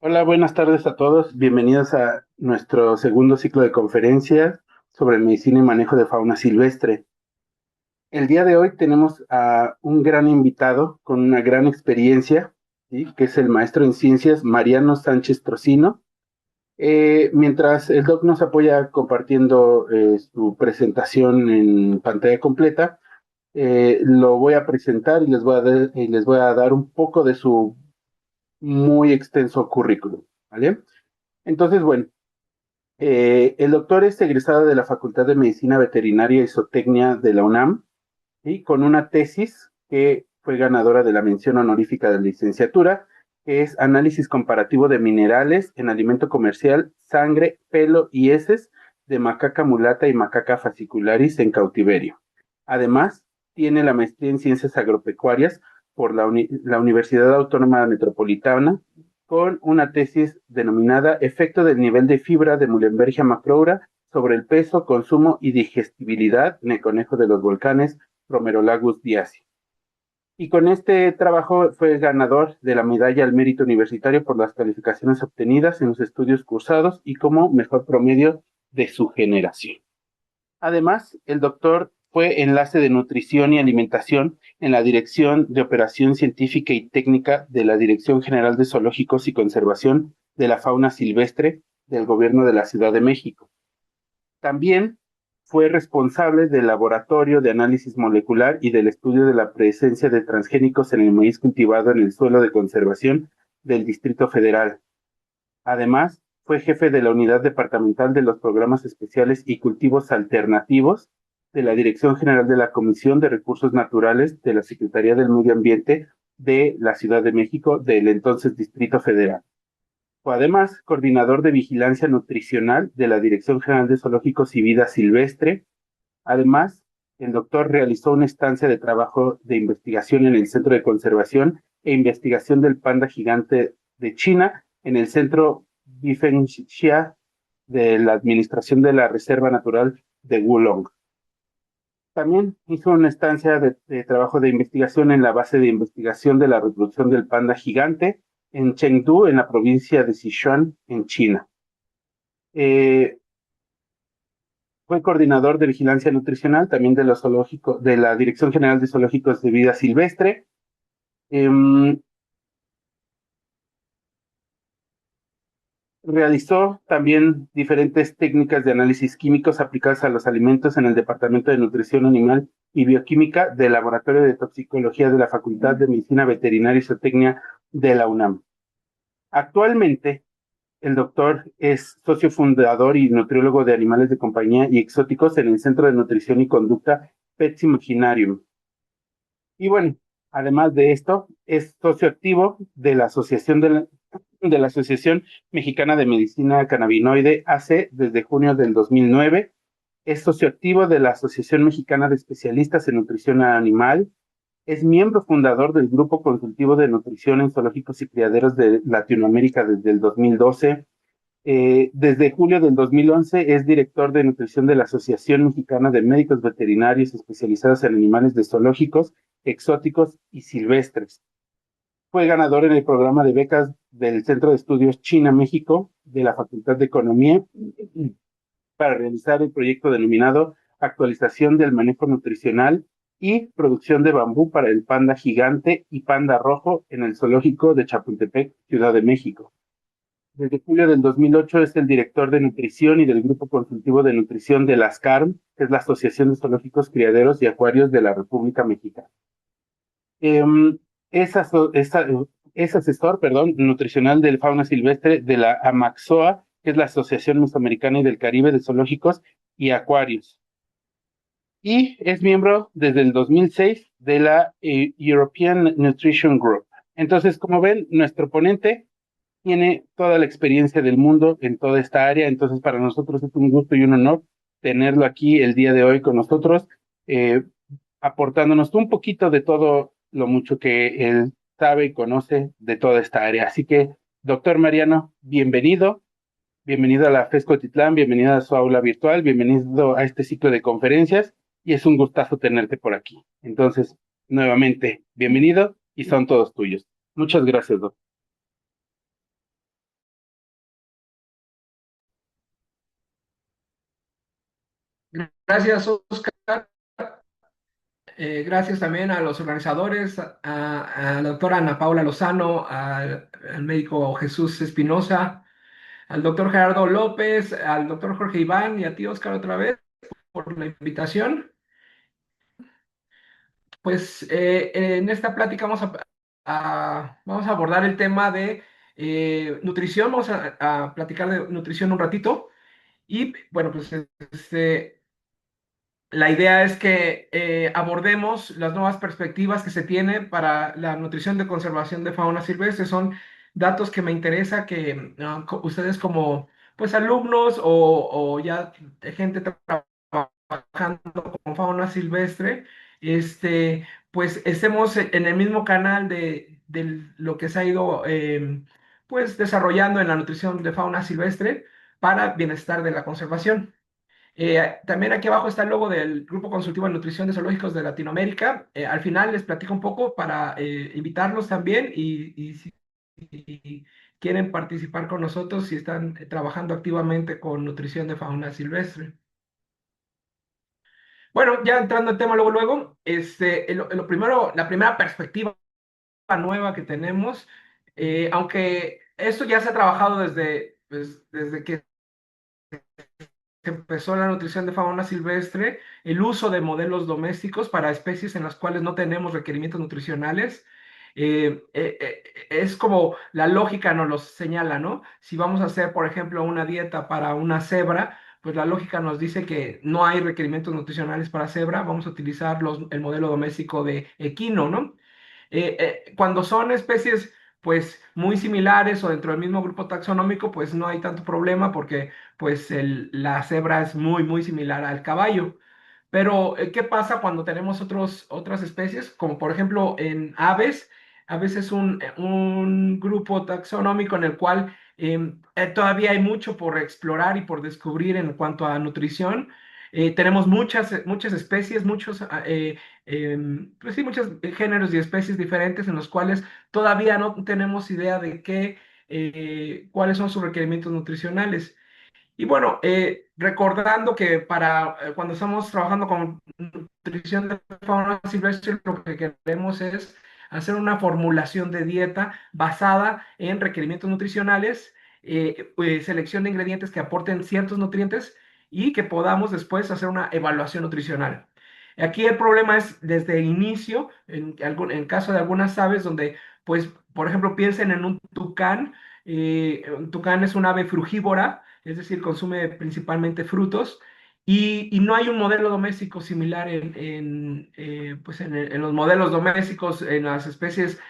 Hola, buenas tardes a todos. Bienvenidos a nuestro segundo ciclo de conferencias sobre medicina y manejo de fauna silvestre. El día de hoy tenemos a un gran invitado con una gran experiencia, ¿sí? Que es el maestro en ciencias Mariano Sánchez Trocino. Mientras el doc nos apoya compartiendo su presentación en pantalla completa, lo voy a presentar y les voy a dar un poco de su muy extenso currículum, ¿vale? Entonces, bueno, el doctor es egresado de la Facultad de Medicina Veterinaria y Zootecnia de la UNAM, y con una tesis que fue ganadora de la mención honorífica de licenciatura, que es Análisis comparativo de minerales en alimento comercial, sangre, pelo y heces de macaca mulata y macaca fascicularis en cautiverio. Además, tiene la maestría en Ciencias Agropecuarias por la Universidad Autónoma Metropolitana, con una tesis denominada Efecto del nivel de fibra de Muhlenbergia macroura sobre el peso, consumo y digestibilidad en el conejo de los volcanes Romerolagus diaci. Y con este trabajo fue ganador de la medalla al mérito universitario por las calificaciones obtenidas en los estudios cursados y como mejor promedio de su generación. Además, el doctor fue enlace de nutrición y alimentación en la Dirección de Operación Científica y Técnica de la Dirección General de Zoológicos y Conservación de la Fauna Silvestre del Gobierno de la Ciudad de México. También fue responsable del laboratorio de análisis molecular y del estudio de la presencia de transgénicos en el maíz cultivado en el suelo de conservación del Distrito Federal. Además, fue jefe de la unidad departamental de los programas especiales y cultivos alternativos de la Dirección General de la Comisión de Recursos Naturales de la Secretaría del Medio Ambiente de la Ciudad de México del entonces Distrito Federal. Fue además coordinador de vigilancia nutricional de la Dirección General de Zoológicos y Vida Silvestre. Además, el doctor realizó una estancia de trabajo de investigación en el Centro de Conservación e Investigación del Panda Gigante de China, en el Centro Bifengxia de la Administración de la Reserva Natural de Wulong. También hizo una estancia de trabajo de investigación en la base de investigación de la reproducción del panda gigante en Chengdu, en la provincia de Sichuan, en China. Eh, Fue coordinador de vigilancia nutricional también de los zoológicos, de la Dirección General de Zoológicos de Vida Silvestre. Eh, Realizó también diferentes técnicas de análisis químicos aplicadas a los alimentos en el Departamento de Nutrición Animal y Bioquímica del Laboratorio de Toxicología de la Facultad de Medicina Veterinaria y Zootecnia de la UNAM. Actualmente, el doctor es socio fundador y nutriólogo de animales de compañía y exóticos en el Centro de Nutrición y Conducta Pets Imaginarium. Y bueno, además de esto, es socio activo de la Asociación Mexicana de Medicina Cannabinoide AC desde junio del 2009. Es socio activo de la Asociación Mexicana de Especialistas en Nutrición Animal. Es miembro fundador del Grupo Consultivo de Nutrición en Zoológicos y Criaderos de Latinoamérica desde el 2012. Desde julio del 2011 es director de nutrición de la Asociación Mexicana de Médicos Veterinarios especializados en animales de zoológicos, exóticos y silvestres. Fue ganador en el programa de becas del Centro de Estudios China-México de la Facultad de Economía para realizar el proyecto denominado Actualización del Manejo Nutricional y Producción de Bambú para el Panda Gigante y Panda Rojo en el Zoológico de Chapultepec, Ciudad de México. Desde julio del 2008 es el director de nutrición y del Grupo Consultivo de Nutrición de la ASCARM, que es la Asociación de Zoológicos, Criaderos y Acuarios de la República Mexicana. Eh, es, aso es, asesor, perdón, nutricional del fauna silvestre de la AMAXOA, que es la Asociación Mesoamericana y del Caribe de Zoológicos y Acuarios. Y es miembro desde el 2006 de la European Nutrition Group. Entonces, como ven, nuestro ponente tiene toda la experiencia del mundo en toda esta área, entonces para nosotros es un gusto y un honor tenerlo aquí el día de hoy con nosotros, eh, aportándonos un poquito de todo lo mucho que él sabe y conoce de toda esta área. Así que, doctor Mariano, bienvenido a la FESCO Titlán, bienvenido a su aula virtual, bienvenido a este ciclo de conferencias y es un gustazo tenerte por aquí. Entonces, nuevamente, bienvenido y son todos tuyos. Muchas gracias, doctor. Gracias, Oscar. Gracias también a los organizadores, a la doctora Ana Paula Lozano, al médico Jesús Espinosa, al doctor Gerardo López, al doctor Jorge Iván y a ti, Oscar, otra vez por la invitación. Pues en esta plática vamos a abordar el tema de nutrición, vamos a platicar de nutrición un ratito y bueno, pues la idea es que abordemos las nuevas perspectivas que se tienen para la nutrición de conservación de fauna silvestre. Son datos que me interesa que ustedes como pues alumnos o ya gente trabajando con fauna silvestre, pues estemos en el mismo canal de lo que se ha ido pues desarrollando en la nutrición de fauna silvestre para bienestar de la conservación. También aquí abajo está el logo del Grupo Consultivo de Nutrición de Zoológicos de Latinoamérica. Al final les platico un poco para invitarlos también y si quieren participar con nosotros, si están trabajando activamente con nutrición de fauna silvestre. Bueno, ya entrando al tema luego, lo primero, la primera perspectiva nueva que tenemos, aunque esto ya se ha trabajado desde que se empezó la nutrición de fauna silvestre, el uso de modelos domésticos para especies en las cuales no tenemos requerimientos nutricionales. Es como la lógica nos lo señala, ¿no? Si vamos a hacer, por ejemplo, una dieta para una cebra, pues la lógica nos dice que no hay requerimientos nutricionales para cebra, vamos a utilizar el modelo doméstico de equino, ¿no? Cuando son especies pues muy similares o dentro del mismo grupo taxonómico, pues no hay tanto problema porque pues la cebra es muy similar al caballo. Pero, ¿qué pasa cuando tenemos otras especies? Como por ejemplo en aves. Aves es un grupo taxonómico en el cual todavía hay mucho por explorar y por descubrir en cuanto a nutrición. Tenemos muchas especies, pues sí, muchos géneros y especies diferentes en los cuales todavía no tenemos idea de cuáles son sus requerimientos nutricionales. Y bueno, recordando que para cuando estamos trabajando con nutrición de fauna silvestre, lo que queremos es hacer una formulación de dieta basada en requerimientos nutricionales, selección de ingredientes que aporten ciertos nutrientes y que podamos después hacer una evaluación nutricional. Aquí el problema es desde el inicio, en caso de algunas aves, donde, pues, por ejemplo, piensen en un tucán. Un tucán es un ave frugívora, es decir, consume principalmente frutos, y no hay un modelo doméstico similar pues en los modelos domésticos, en las especies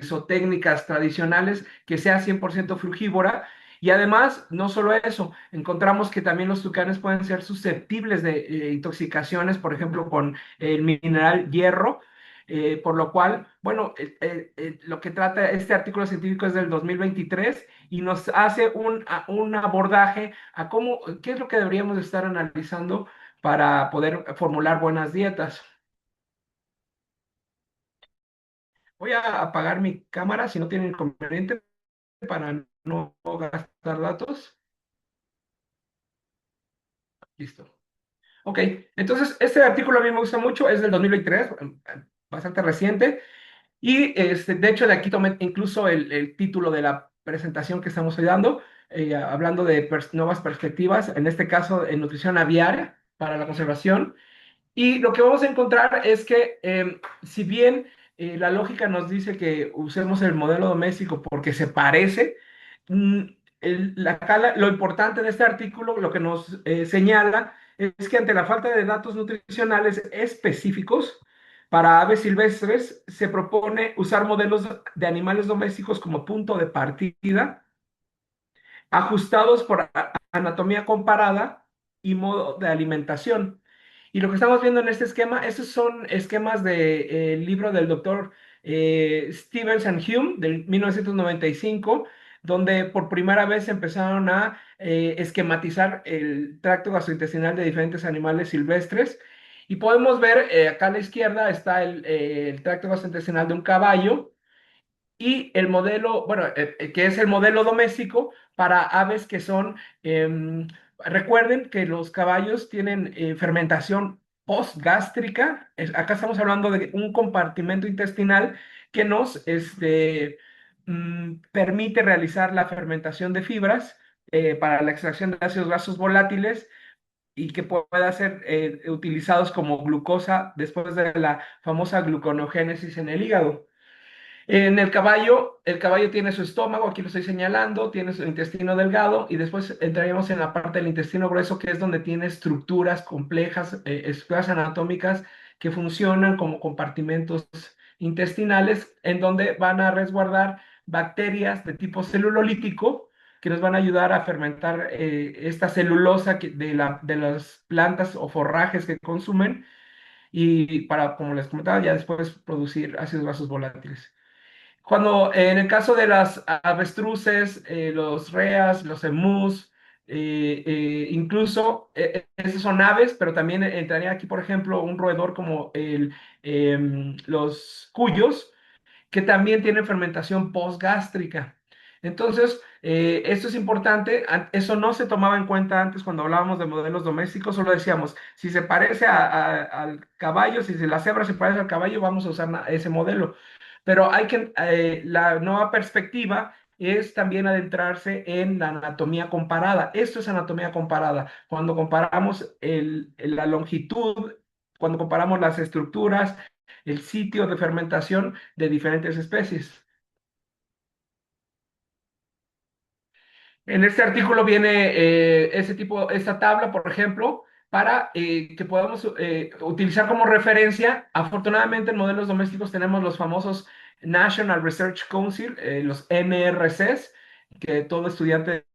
zootécnicas tradicionales, que sea 100% frugívora. Y además, no solo eso, encontramos que también los tucanes pueden ser susceptibles de intoxicaciones, por ejemplo, con el mineral hierro, por lo cual, bueno, lo que trata este artículo científico es del 2023 y nos hace un abordaje a qué es lo que deberíamos estar analizando para poder formular buenas dietas. Voy a apagar mi cámara si no tienen inconveniente para no gastar datos. Listo. Ok, entonces este artículo a mí me gusta mucho, es del 2023, bastante reciente. Y de hecho, de aquí tomé incluso el título de la presentación que estamos hoy dando, hablando de nuevas perspectivas, en este caso en nutrición aviar para la conservación. Y lo que vamos a encontrar es que, si bien la lógica nos dice que usemos el modelo doméstico porque se parece, mm, lo importante de este artículo, lo que nos señala, es que ante la falta de datos nutricionales específicos para aves silvestres, se propone usar modelos de animales domésticos como punto de partida, ajustados por anatomía comparada y modo de alimentación. Y lo que estamos viendo en este esquema, esos son esquemas del libro del doctor Stevens and Hume del 1995, donde por primera vez empezaron a esquematizar el tracto gastrointestinal de diferentes animales silvestres. Y podemos ver, acá a la izquierda está el tracto gastrointestinal de un caballo y el modelo, bueno, que es el modelo doméstico para aves que son Recuerden que los caballos tienen fermentación postgástrica. Acá estamos hablando de un compartimento intestinal que nos permite realizar la fermentación de fibras para la extracción de ácidos grasos volátiles y que pueda ser utilizados como glucosa después de la famosa gluconeogénesis en el hígado. En el caballo tiene su estómago, aquí lo estoy señalando, tiene su intestino delgado y después entraríamos en la parte del intestino grueso, que es donde tiene estructuras complejas, estructuras anatómicas que funcionan como compartimentos intestinales, en donde van a resguardar bacterias de tipo celulolítico que nos van a ayudar a fermentar esta celulosa de las plantas o forrajes que consumen y para, como les comentaba, ya después producir ácidos grasos volátiles. Cuando en el caso de las avestruces, los reas, los emús, incluso esos son aves, pero también entraría aquí, por ejemplo, un roedor como los cuyos, que también tienen fermentación postgástrica. Entonces, esto es importante, eso no se tomaba en cuenta antes cuando hablábamos de modelos domésticos, solo decíamos, si se parece al caballo, si la cebra se parece al caballo, vamos a usar ese modelo. Pero la nueva perspectiva es también adentrarse en la anatomía comparada. Esto es anatomía comparada. Cuando comparamos la longitud, cuando comparamos las estructuras, el sitio de fermentación de diferentes especies. En este artículo viene esta tabla, por ejemplo, para que podamos utilizar como referencia. Afortunadamente, en modelos domésticos tenemos los famosos National Research Council, los NRCs, que todo estudiante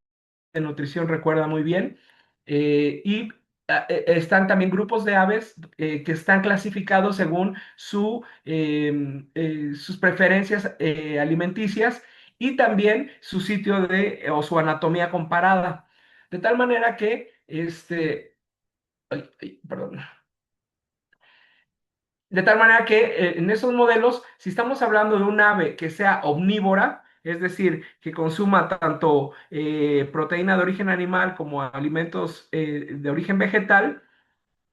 de nutrición recuerda muy bien. Y están también grupos de aves que están clasificados según sus preferencias alimenticias y también su sitio o su anatomía comparada. De tal manera que, perdón. De tal manera que en esos modelos, si estamos hablando de un ave que sea omnívora, es decir, que consuma tanto proteína de origen animal como alimentos de origen vegetal,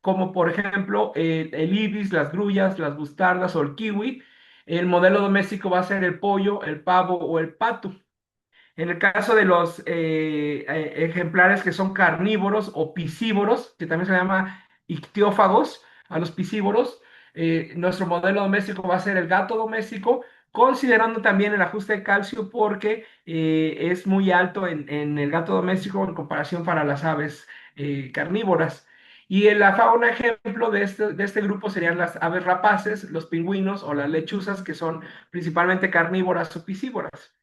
como por ejemplo el ibis, las grullas, las bustardas o el kiwi, el modelo doméstico va a ser el pollo, el pavo o el pato. En el caso de los ejemplares que son carnívoros o piscívoros, que también se llama ictiófagos, a los piscívoros, nuestro modelo doméstico va a ser el gato doméstico, considerando también el ajuste de calcio porque es muy alto en el gato doméstico en comparación para las aves carnívoras. Y en la fauna ejemplo de este grupo serían las aves rapaces, los pingüinos o las lechuzas, que son principalmente carnívoras o piscívoras.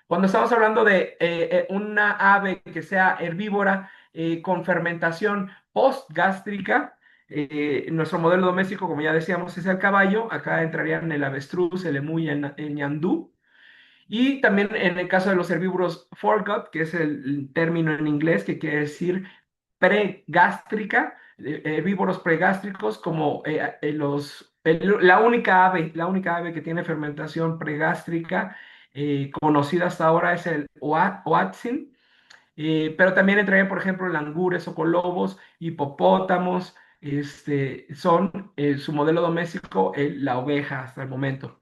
Cuando estamos hablando de una ave que sea herbívora con fermentación postgástrica, nuestro modelo doméstico, como ya decíamos, es el caballo. Acá entrarían el avestruz, el emú y el ñandú. Y también en el caso de los herbívoros foregut, que es el término en inglés que quiere decir pregástrica, herbívoros pregástricos como la única ave que tiene fermentación pregástrica conocida hasta ahora es el Oatzin, pero también entrarían, por ejemplo, langures o colobos, hipopótamos, son su modelo doméstico, la oveja hasta el momento.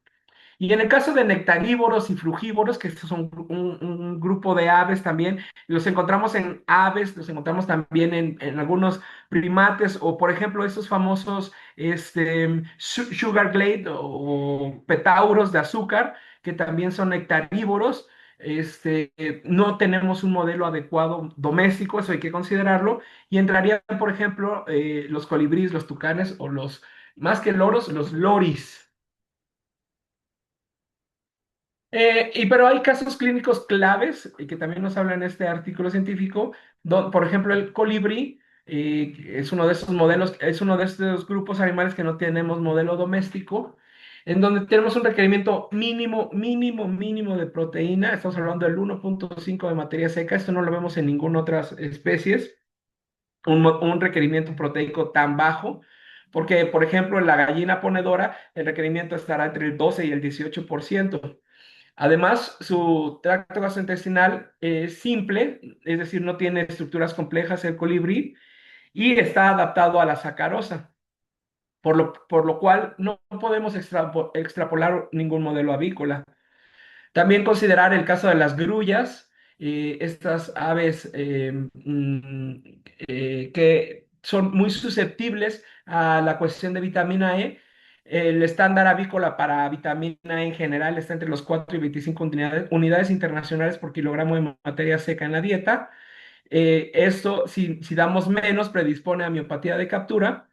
Y en el caso de nectarívoros y frugívoros, que estos son un grupo de aves también, los encontramos en aves, los encontramos también en algunos primates, o por ejemplo, estos famosos sugar glade o petauros de azúcar, que también son nectarívoros. No tenemos un modelo adecuado doméstico, eso hay que considerarlo, y entrarían, por ejemplo, los colibríes, los tucanes o más que loros, los loris. Pero hay casos clínicos claves y que también nos habla en este artículo científico, por ejemplo, el colibrí es uno de esos modelos, es uno de estos grupos animales que no tenemos modelo doméstico, en donde tenemos un requerimiento mínimo, mínimo, mínimo de proteína. Estamos hablando del 1,5 de materia seca. Esto no lo vemos en ninguna otra especie, un requerimiento proteico tan bajo. Porque, por ejemplo, en la gallina ponedora, el requerimiento estará entre el 12 y el 18%. Además, su tracto gastrointestinal es simple, es decir, no tiene estructuras complejas el colibrí y está adaptado a la sacarosa, por lo cual no podemos extrapolar ningún modelo avícola. También considerar el caso de las grullas, estas aves que son muy susceptibles a la cuestión de vitamina E. El estándar avícola para vitamina E en general está entre los 4 y 25 unidades internacionales por kilogramo de materia seca en la dieta. Esto, si damos menos, predispone a miopatía de captura.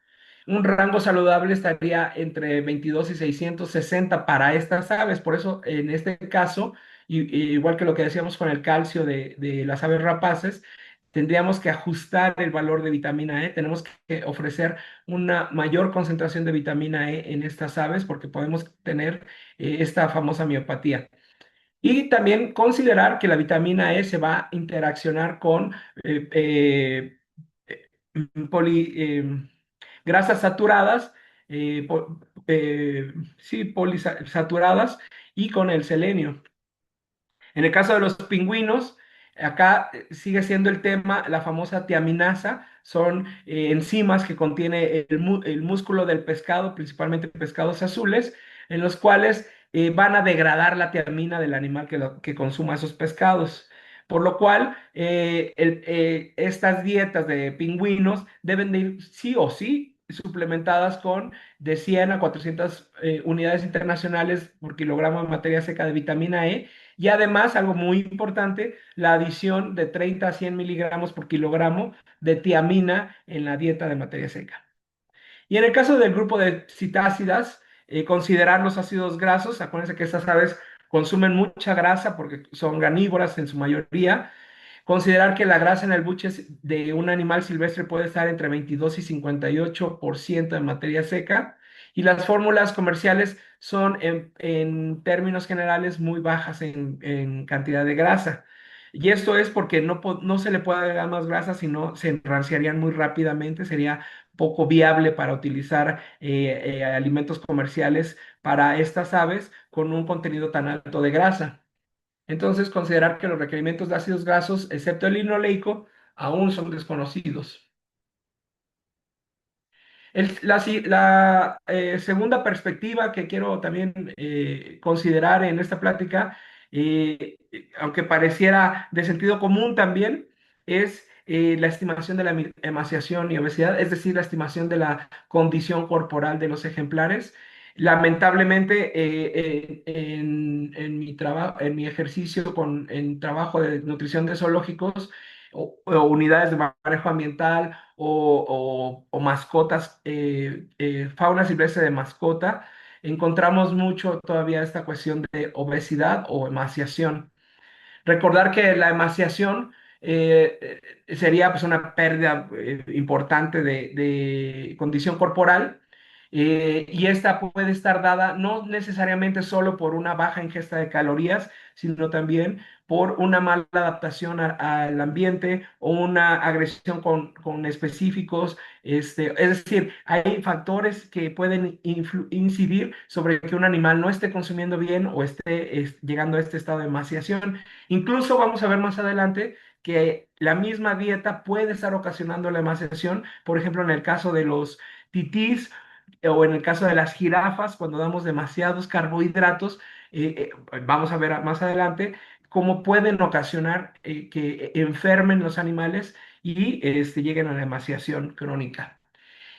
Un rango saludable estaría entre 22 y 660 para estas aves. Por eso, en este caso, igual que lo que decíamos con el calcio de las aves rapaces, tendríamos que ajustar el valor de vitamina E. Tenemos que ofrecer una mayor concentración de vitamina E en estas aves porque podemos tener esta famosa miopatía. Y también considerar que la vitamina E se va a interaccionar con eh, eh, poli- grasas saturadas, sí, polisaturadas y con el selenio. En el caso de los pingüinos, acá sigue siendo el tema la famosa tiaminasa, son enzimas que contiene el músculo del pescado, principalmente pescados azules, en los cuales van a degradar la tiamina del animal que consuma esos pescados. Por lo cual, estas dietas de pingüinos deben de ir sí o sí suplementadas con de 100 a 400 unidades internacionales por kilogramo de materia seca de vitamina E, y además, algo muy importante, la adición de 30 a 100 miligramos por kilogramo de tiamina en la dieta de materia seca. Y en el caso del grupo de citácidas, considerar los ácidos grasos. Acuérdense que estas aves consumen mucha grasa porque son granívoras en su mayoría. Considerar que la grasa en el buche de un animal silvestre puede estar entre 22 y 58% de materia seca, y las fórmulas comerciales son en términos generales muy bajas en cantidad de grasa. Y esto es porque no se le puede agregar más grasa, sino se enranciarían muy rápidamente, sería poco viable para utilizar alimentos comerciales para estas aves con un contenido tan alto de grasa. Entonces, considerar que los requerimientos de ácidos grasos, excepto el linoleico, aún son desconocidos. La segunda perspectiva que quiero también considerar en esta plática, aunque pareciera de sentido común también, es la estimación de la emaciación y obesidad, es decir, la estimación de la condición corporal de los ejemplares. Lamentablemente, en mi trabajo, en mi ejercicio en trabajo de nutrición de zoológicos o unidades de manejo ambiental o mascotas, fauna silvestre de mascota, encontramos mucho todavía esta cuestión de obesidad o emaciación. Recordar que la emaciación sería pues una pérdida importante de condición corporal, y esta puede estar dada no necesariamente solo por una baja ingesta de calorías, sino también por una mala adaptación al ambiente o una agresión con específicos. Es decir, hay factores que pueden incidir sobre que un animal no esté consumiendo bien o esté llegando a este estado de emaciación. Incluso vamos a ver más adelante que la misma dieta puede estar ocasionando la emaciación, por ejemplo, en el caso de los titís o en el caso de las jirafas, cuando damos demasiados carbohidratos, vamos a ver más adelante cómo pueden ocasionar que enfermen los animales y lleguen a la emaciación crónica.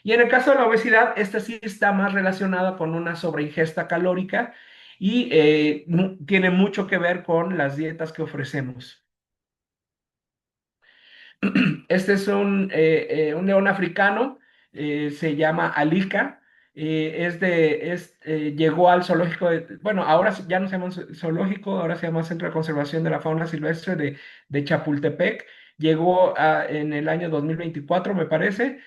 Y en el caso de la obesidad, esta sí está más relacionada con una sobreingesta calórica y tiene mucho que ver con las dietas que ofrecemos. Este es un león africano, se llama Alika. Llegó al zoológico bueno, ahora ya no se llama un zoológico, ahora se llama Centro de Conservación de la Fauna Silvestre de Chapultepec. Llegó en el año 2024, me parece,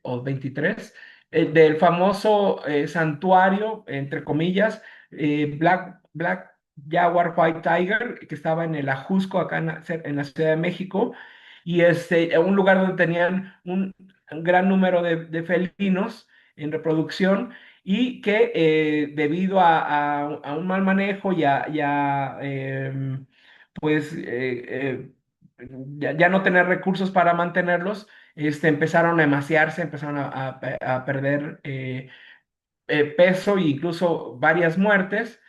o 23, del famoso santuario, entre comillas, Black Jaguar White Tiger, que estaba en el Ajusco, acá en la Ciudad de México, y un lugar donde tenían un gran número de felinos en reproducción, y que debido a un mal manejo pues ya no tener recursos para mantenerlos, empezaron a emaciarse, empezaron a perder peso e incluso varias muertes.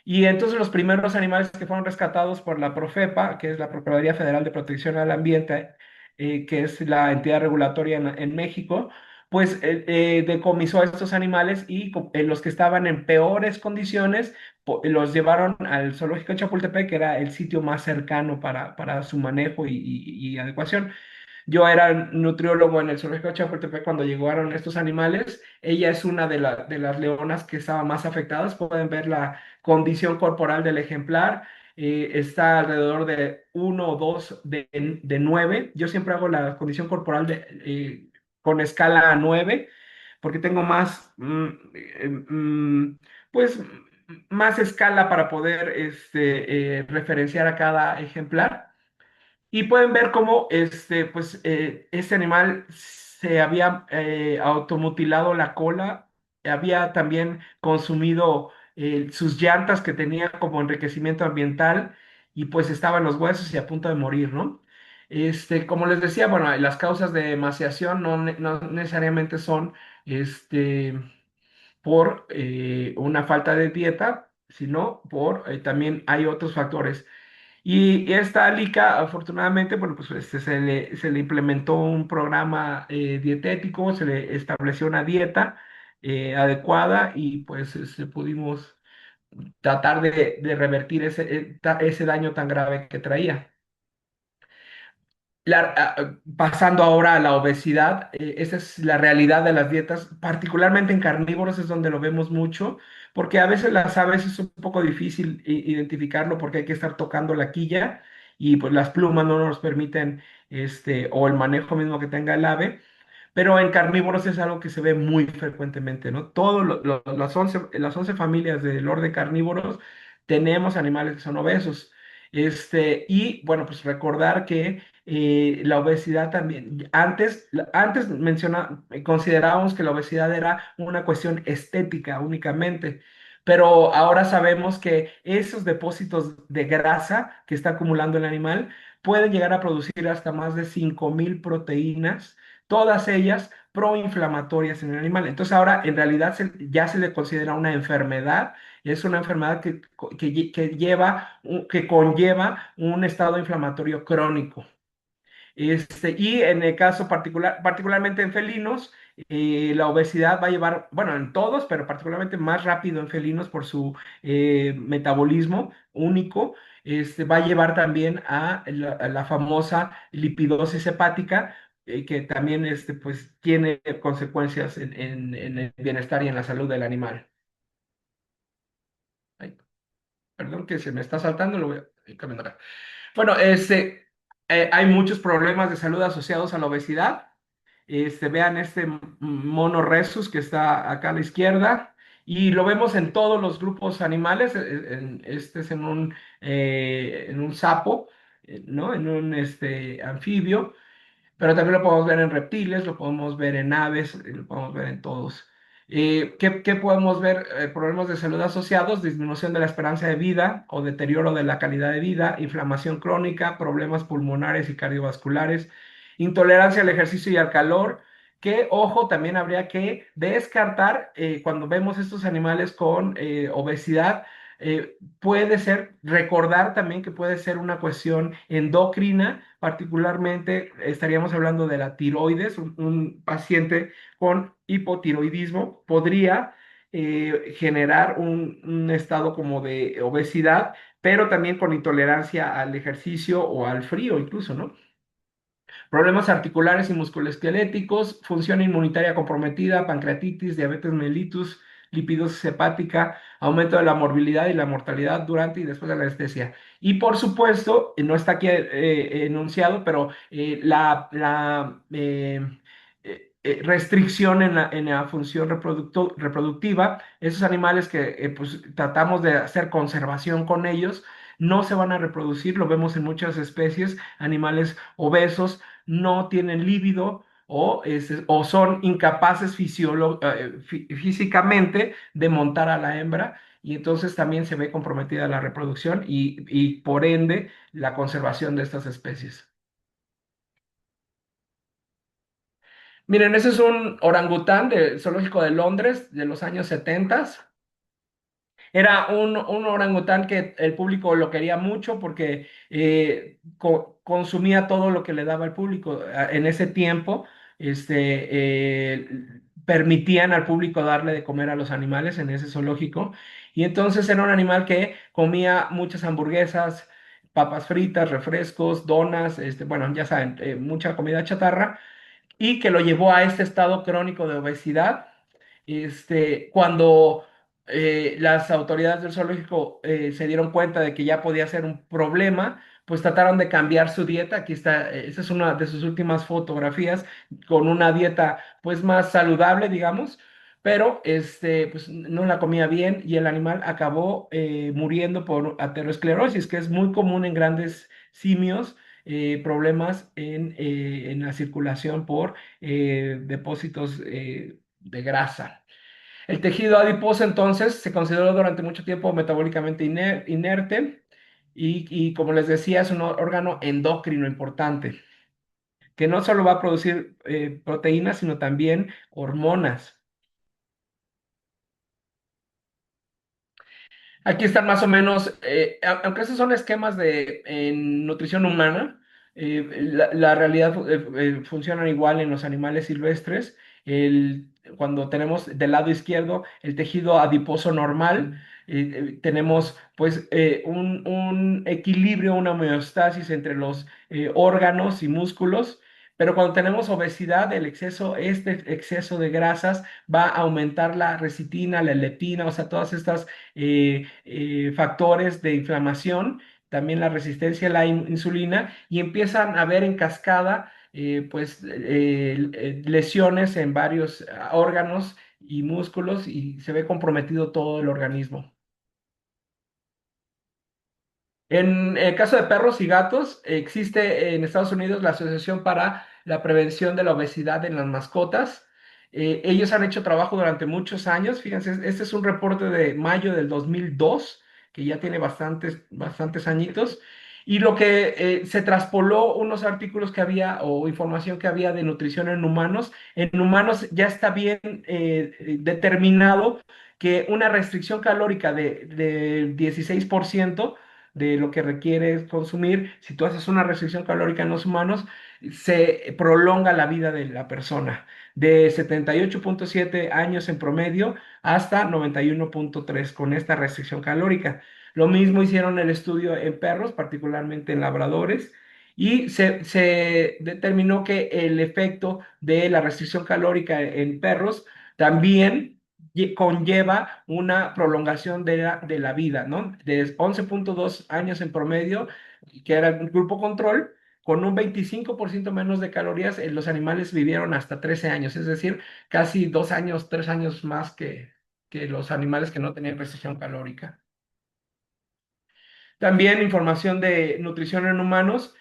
Y entonces los primeros animales que fueron rescatados por la Profepa, que es la Procuraduría Federal de Protección al Ambiente, que es la entidad regulatoria en México, pues decomisó a estos animales y los que estaban en peores condiciones los llevaron al zoológico de Chapultepec, que era el sitio más cercano para su manejo y adecuación. Yo era nutriólogo en el zoológico de Chapultepec cuando llegaron estos animales. Ella es una de las leonas que estaba más afectadas. Pueden ver la condición corporal del ejemplar. Está alrededor de uno o 2 de 9. Yo siempre hago la condición corporal con escala 9 porque tengo más, pues, más escala para poder referenciar a cada ejemplar. Y pueden ver cómo este animal se había automutilado la cola, había también consumido sus llantas que tenía como enriquecimiento ambiental y pues estaba en los huesos y a punto de morir, ¿no? Como les decía, bueno, las causas de emaciación no necesariamente son este, por una falta de dieta, sino por también hay otros factores. Y esta LICA, afortunadamente, bueno, pues se le implementó un programa dietético, se le estableció una dieta adecuada y pues pudimos tratar de revertir ese daño tan grave que traía. Pasando ahora a la obesidad, esa es la realidad de las dietas, particularmente en carnívoros es donde lo vemos mucho, porque a veces las aves es un poco difícil identificarlo porque hay que estar tocando la quilla y pues las plumas no nos permiten, o el manejo mismo que tenga el ave. Pero en carnívoros es algo que se ve muy frecuentemente, ¿no? Todas las 11 familias del orden carnívoros tenemos animales que son obesos. Y bueno, pues recordar que la obesidad también, antes considerábamos que la obesidad era una cuestión estética únicamente, pero ahora sabemos que esos depósitos de grasa que está acumulando el animal pueden llegar a producir hasta más de 5.000 proteínas, todas ellas proinflamatorias en el animal. Entonces ahora en realidad ya se le considera una enfermedad, es una enfermedad que conlleva un estado inflamatorio crónico. Y en el caso particularmente en felinos, la obesidad va a llevar, bueno, en todos, pero particularmente más rápido en felinos por su metabolismo único, va a llevar también a la famosa lipidosis hepática, que también pues, tiene consecuencias en el bienestar y en la salud del animal. Ay, perdón que se me está saltando, lo voy a ir cambiando acá. Bueno, hay muchos problemas de salud asociados a la obesidad. Vean este mono rhesus que está acá a la izquierda y lo vemos en todos los grupos animales. Este es en un sapo, ¿no? En un anfibio, pero también lo podemos ver en reptiles, lo podemos ver en aves, lo podemos ver en todos. ¿Qué podemos ver? Problemas de salud asociados, disminución de la esperanza de vida o deterioro de la calidad de vida, inflamación crónica, problemas pulmonares y cardiovasculares, intolerancia al ejercicio y al calor, que, ojo, también habría que descartar cuando vemos estos animales con obesidad. Puede ser, recordar también que puede ser una cuestión endocrina, particularmente estaríamos hablando de la tiroides, un paciente con hipotiroidismo podría generar un estado como de obesidad, pero también con intolerancia al ejercicio o al frío incluso, ¿no? Problemas articulares y musculoesqueléticos, función inmunitaria comprometida, pancreatitis, diabetes mellitus, lipidosis hepática, aumento de la morbilidad y la mortalidad durante y después de la anestesia. Y por supuesto, no está aquí enunciado, pero restricción en la función reproductiva, esos animales que pues, tratamos de hacer conservación con ellos, no se van a reproducir, lo vemos en muchas especies, animales obesos, no tienen líbido o son incapaces físicamente de montar a la hembra y entonces también se ve comprometida la reproducción y por ende la conservación de estas especies. Miren, ese es un orangután del Zoológico de Londres de los años 70. Era un orangután que el público lo quería mucho porque consumía todo lo que le daba el público. En ese tiempo, permitían al público darle de comer a los animales en ese zoológico. Y entonces era un animal que comía muchas hamburguesas, papas fritas, refrescos, donas, bueno, ya saben, mucha comida chatarra y que lo llevó a este estado crónico de obesidad. Cuando las autoridades del zoológico se dieron cuenta de que ya podía ser un problema, pues trataron de cambiar su dieta. Aquí está, esa es una de sus últimas fotografías con una dieta pues más saludable, digamos, pero pues no la comía bien y el animal acabó muriendo por aterosclerosis, que es muy común en grandes simios, problemas en la circulación por depósitos de grasa. El tejido adiposo entonces se consideró durante mucho tiempo metabólicamente inerte y como les decía es un órgano endocrino importante que no solo va a producir proteínas sino también hormonas. Aquí están más o menos, aunque esos son esquemas de en nutrición humana, la realidad funcionan igual en los animales silvestres. Cuando tenemos del lado izquierdo el tejido adiposo normal, tenemos pues un equilibrio, una homeostasis entre los órganos y músculos. Pero cuando tenemos obesidad, este exceso de grasas va a aumentar la recitina, la leptina, o sea, todas estas factores de inflamación, también la resistencia a la insulina y empiezan a ver en cascada lesiones en varios órganos y músculos y se ve comprometido todo el organismo. En el caso de perros y gatos, existe en Estados Unidos la Asociación para la Prevención de la Obesidad en las Mascotas. Ellos han hecho trabajo durante muchos años. Fíjense, este es un reporte de mayo del 2002, que ya tiene bastantes añitos. Y lo que se traspoló unos artículos que había o información que había de nutrición en humanos. En humanos ya está bien determinado que una restricción calórica de 16% de lo que requiere consumir, si tú haces una restricción calórica en los humanos, se prolonga la vida de la persona de 78,7 años en promedio hasta 91,3 con esta restricción calórica. Lo mismo hicieron el estudio en perros, particularmente en labradores, y se determinó que el efecto de la restricción calórica en perros también conlleva una prolongación de la vida, ¿no? De 11,2 años en promedio, que era un grupo control, con un 25% menos de calorías, los animales vivieron hasta 13 años, es decir, casi 2 años, 3 años más que los animales que no tenían restricción calórica. También información de nutrición en humanos.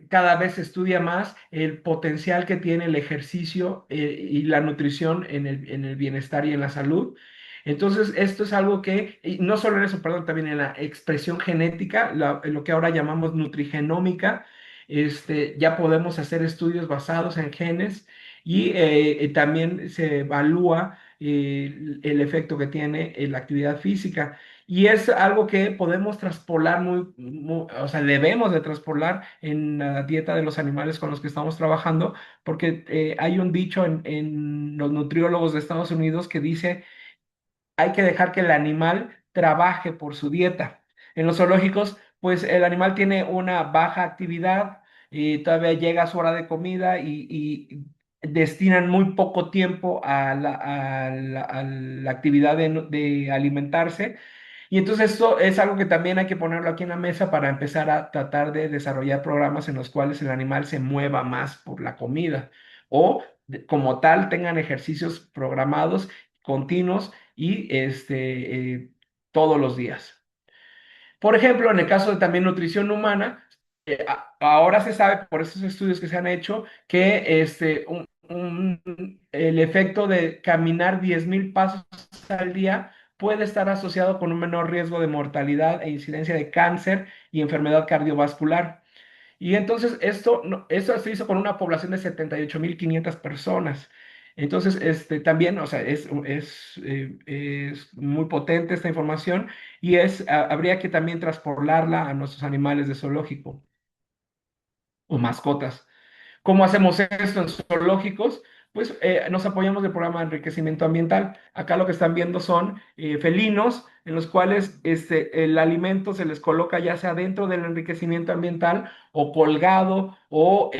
Cada vez se estudia más el potencial que tiene el ejercicio y la nutrición en el bienestar y en la salud. Entonces, esto es algo que, y no solo en eso, perdón, también en la expresión genética, lo que ahora llamamos nutrigenómica, ya podemos hacer estudios basados en genes y también se evalúa el efecto que tiene la actividad física. Y es algo que podemos traspolar o sea, debemos de traspolar en la dieta de los animales con los que estamos trabajando, porque hay un dicho en los nutriólogos de Estados Unidos que dice hay que dejar que el animal trabaje por su dieta. En los zoológicos, pues el animal tiene una baja actividad y todavía llega a su hora de comida y destinan muy poco tiempo a la actividad de alimentarse. Y entonces esto es algo que también hay que ponerlo aquí en la mesa para empezar a tratar de desarrollar programas en los cuales el animal se mueva más por la comida o como tal tengan ejercicios programados, continuos y todos los días. Por ejemplo, en el caso de también nutrición humana, ahora se sabe por esos estudios que se han hecho que el efecto de caminar 10,000 pasos al día puede estar asociado con un menor riesgo de mortalidad e incidencia de cáncer y enfermedad cardiovascular. Y entonces esto, esto se hizo con una población de 78,500 personas. Entonces, también, o sea, es muy potente esta información y habría que también transportarla a nuestros animales de zoológico o mascotas. ¿Cómo hacemos esto en zoológicos? Pues nos apoyamos del programa de enriquecimiento ambiental. Acá lo que están viendo son felinos en los cuales el alimento se les coloca ya sea dentro del enriquecimiento ambiental o colgado o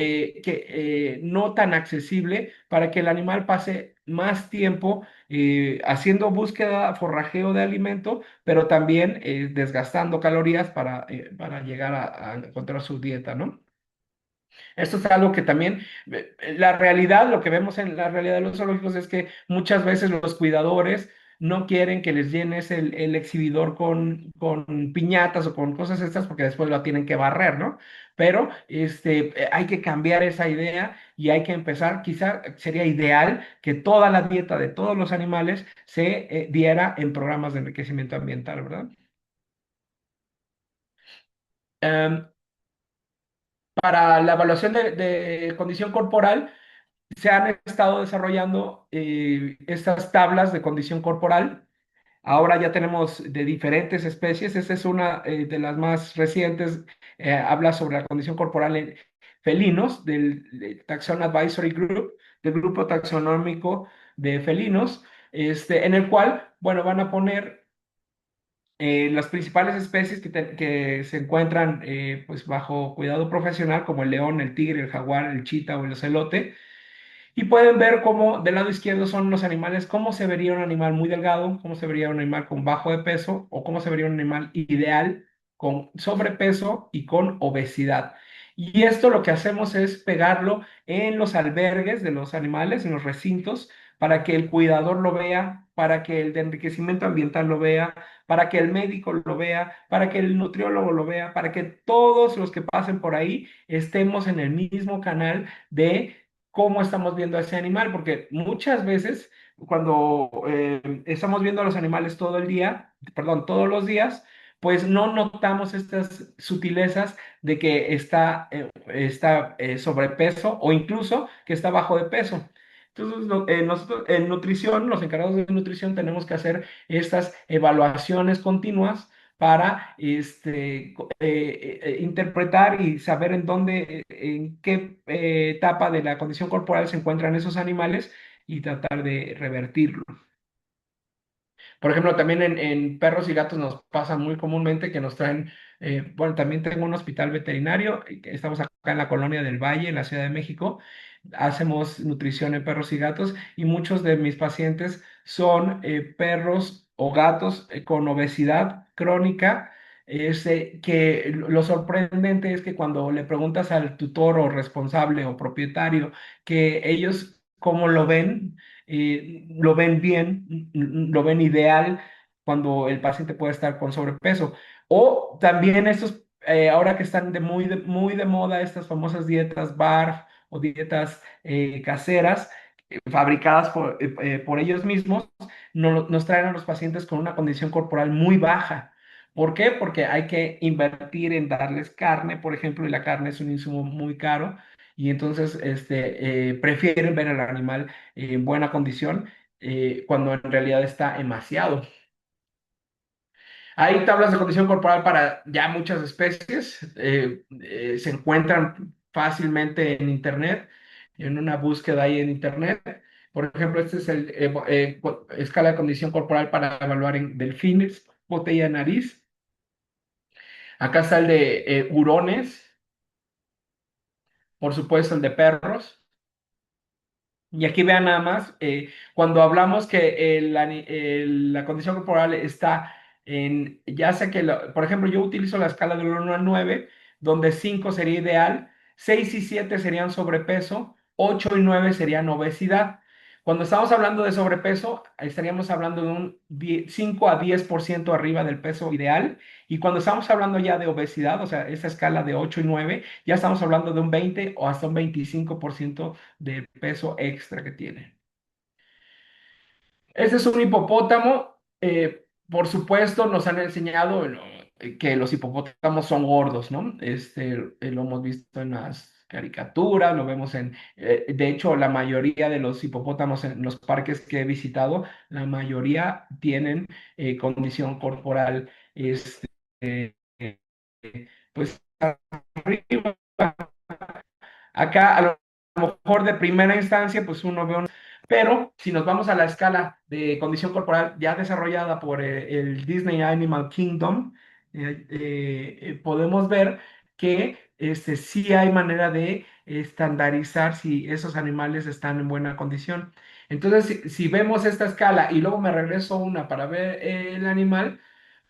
no tan accesible para que el animal pase más tiempo haciendo búsqueda, forrajeo de alimento, pero también desgastando calorías para llegar a encontrar su dieta, ¿no? Esto es algo que también, la realidad, lo que vemos en la realidad de los zoológicos es que muchas veces los cuidadores no quieren que les llenes el exhibidor con piñatas o con cosas estas porque después lo tienen que barrer, ¿no? Pero hay que cambiar esa idea y hay que empezar, quizá sería ideal que toda la dieta de todos los animales se diera en programas de enriquecimiento ambiental, ¿verdad? Em, para la evaluación de condición corporal, se han estado desarrollando estas tablas de condición corporal. Ahora ya tenemos de diferentes especies. Esta es una de las más recientes. Habla sobre la condición corporal en felinos del Taxon Advisory Group, del grupo taxonómico de felinos, en el cual, bueno, van a poner las principales especies que se encuentran pues bajo cuidado profesional, como el león, el tigre, el jaguar, el chita o el ocelote, y pueden ver cómo del lado izquierdo son los animales, cómo se vería un animal muy delgado, cómo se vería un animal con bajo de peso o cómo se vería un animal ideal con sobrepeso y con obesidad. Y esto lo que hacemos es pegarlo en los albergues de los animales, en los recintos, para que el cuidador lo vea, para que el de enriquecimiento ambiental lo vea, para que el médico lo vea, para que el nutriólogo lo vea, para que todos los que pasen por ahí estemos en el mismo canal de cómo estamos viendo a ese animal, porque muchas veces cuando estamos viendo a los animales todo el día, perdón, todos los días, pues no notamos estas sutilezas de que está sobrepeso o incluso que está bajo de peso. Entonces, nosotros en nutrición, los encargados de nutrición, tenemos que hacer estas evaluaciones continuas para interpretar y saber en dónde, en qué etapa de la condición corporal se encuentran esos animales y tratar de revertirlo. Por ejemplo, también en perros y gatos nos pasa muy comúnmente que nos traen, bueno, también tengo un hospital veterinario, estamos acá en la Colonia del Valle, en la Ciudad de México, hacemos nutrición en perros y gatos y muchos de mis pacientes son perros o gatos con obesidad crónica. Que lo sorprendente es que cuando le preguntas al tutor o responsable o propietario que ellos cómo lo ven bien, lo ven ideal cuando el paciente puede estar con sobrepeso. O también ahora que están muy de moda estas famosas dietas BARF o dietas caseras, fabricadas por ellos mismos, nos traen a los pacientes con una condición corporal muy baja. ¿Por qué? Porque hay que invertir en darles carne, por ejemplo, y la carne es un insumo muy caro, y entonces prefieren ver al animal en buena condición cuando en realidad está emaciado. Hay tablas de condición corporal para ya muchas especies, se encuentran fácilmente en Internet, en una búsqueda ahí en Internet. Por ejemplo, este es el escala de condición corporal para evaluar en delfines, botella de nariz. Acá está el de hurones, por supuesto el de perros. Y aquí vean nada más, cuando hablamos que la condición corporal está ya sé que, por ejemplo, yo utilizo la escala del 1 al 9, donde 5 sería ideal, 6 y 7 serían sobrepeso, 8 y 9 serían obesidad. Cuando estamos hablando de sobrepeso, estaríamos hablando de un 5 a 10% arriba del peso ideal Y cuando estamos hablando ya de obesidad, o sea, esa escala de 8 y 9, ya estamos hablando de un 20 o hasta un 25% de peso extra que tiene. Este es un hipopótamo. Por supuesto, nos han enseñado, ¿no?, que los hipopótamos son gordos, ¿no? Lo hemos visto en las caricaturas, lo vemos de hecho, la mayoría de los hipopótamos en los parques que he visitado, la mayoría tienen condición corporal, eh, pues arriba. Acá a lo mejor de primera instancia, pues uno ve un... Pero si nos vamos a la escala de condición corporal ya desarrollada por el Disney Animal Kingdom, podemos ver que sí hay manera de estandarizar si esos animales están en buena condición. Entonces, si vemos esta escala y luego me regreso una para ver el animal,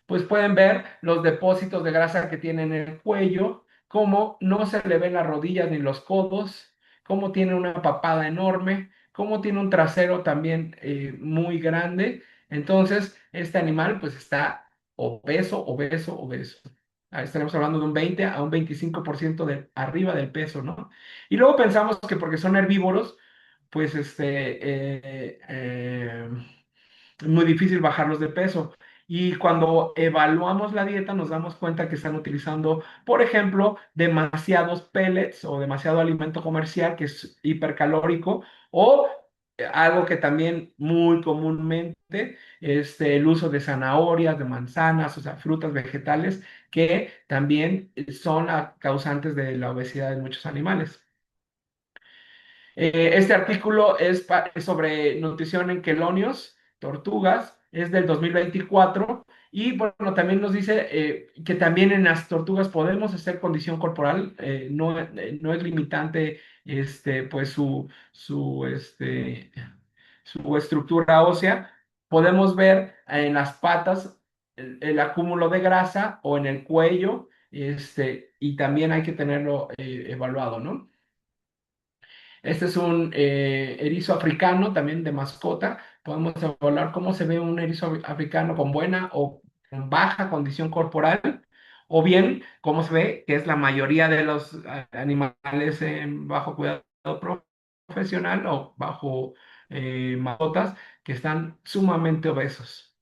pues pueden ver los depósitos de grasa que tiene en el cuello, cómo no se le ven las rodillas ni los codos, cómo tiene una papada enorme, cómo tiene un trasero también muy grande. Entonces, este animal pues está obeso, obeso, obeso. Ahí estaremos hablando de un 20 a un 25% de arriba del peso, ¿no? Y luego pensamos que porque son herbívoros, pues es muy difícil bajarlos de peso. Y cuando evaluamos la dieta nos damos cuenta que están utilizando, por ejemplo, demasiados pellets o demasiado alimento comercial que es hipercalórico, o algo que también muy comúnmente, el uso de zanahorias, de manzanas, o sea, frutas, vegetales, que también son causantes de la obesidad de muchos animales. Este artículo es sobre nutrición en quelonios, tortugas, es del 2024 y bueno, también nos dice que también en las tortugas podemos hacer condición corporal, no es limitante pues su estructura ósea. Podemos ver en las patas el acúmulo de grasa o en el cuello, y también hay que tenerlo evaluado, ¿no? Este es un erizo africano, también de mascota. Podemos evaluar cómo se ve un erizo africano con buena o con baja condición corporal, o bien cómo se ve que es la mayoría de los animales en bajo cuidado profesional o bajo mascotas que están sumamente obesos.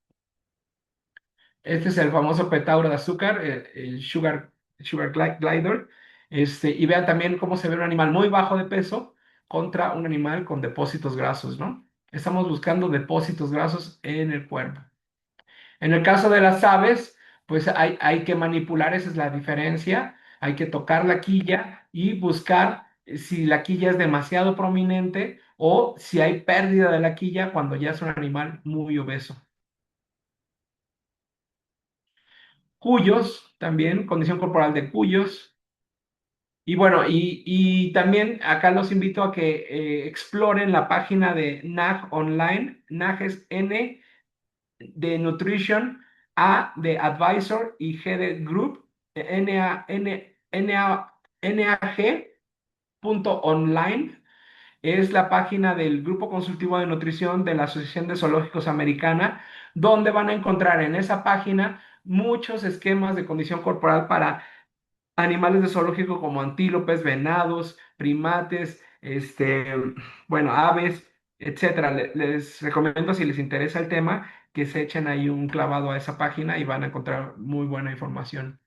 Este es el famoso petauro de azúcar, el Sugar Glider. Y vean también cómo se ve un animal muy bajo de peso contra un animal con depósitos grasos, ¿no? Estamos buscando depósitos grasos en el cuerpo. En el caso de las aves, pues hay que manipular, esa es la diferencia. Hay que tocar la quilla y buscar si la quilla es demasiado prominente o si hay pérdida de la quilla cuando ya es un animal muy obeso. Cuyos, también, condición corporal de cuyos. Y bueno, y también acá los invito a que exploren la página de NAG Online. NAG es N de Nutrition, A de Advisor y G de Group, NAG.online. Es la página del Grupo Consultivo de Nutrición de la Asociación de Zoológicos Americana, donde van a encontrar en esa página muchos esquemas de condición corporal para animales de zoológico como antílopes, venados, primates, bueno, aves, etcétera. Les recomiendo, si les interesa el tema, que se echen ahí un clavado a esa página y van a encontrar muy buena información.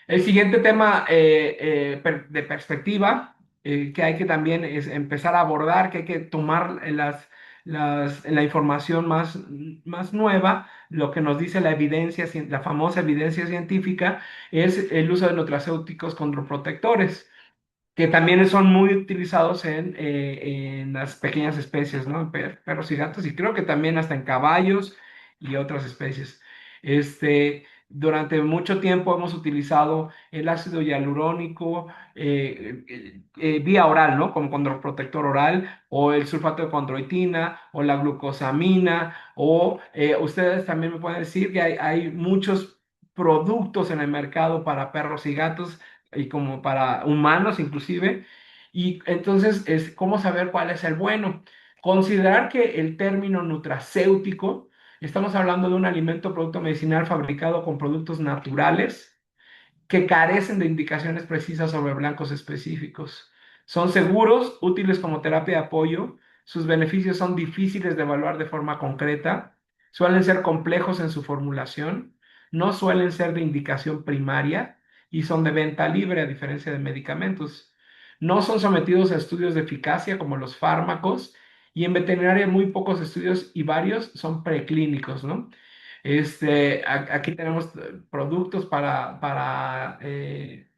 El siguiente tema de perspectiva que hay que también es empezar a abordar, que hay que tomar la información más nueva, lo que nos dice la evidencia, la famosa evidencia científica, es el uso de nutracéuticos condroprotectores, que también son muy utilizados en las pequeñas especies, ¿no? En perros y gatos, y creo que también hasta en caballos y otras especies. Durante mucho tiempo hemos utilizado el ácido hialurónico vía oral, ¿no? Como condroprotector oral, o el sulfato de condroitina, o la glucosamina, o ustedes también me pueden decir que hay muchos productos en el mercado para perros y gatos y como para humanos inclusive. Y entonces, ¿cómo saber cuál es el bueno? Considerar que el término nutracéutico Estamos hablando de un alimento, producto medicinal fabricado con productos naturales que carecen de indicaciones precisas sobre blancos específicos. Son seguros, útiles como terapia de apoyo, sus beneficios son difíciles de evaluar de forma concreta, suelen ser complejos en su formulación, no suelen ser de indicación primaria y son de venta libre a diferencia de medicamentos. No son sometidos a estudios de eficacia como los fármacos y en veterinaria muy pocos estudios y varios son preclínicos, ¿no? Aquí tenemos productos para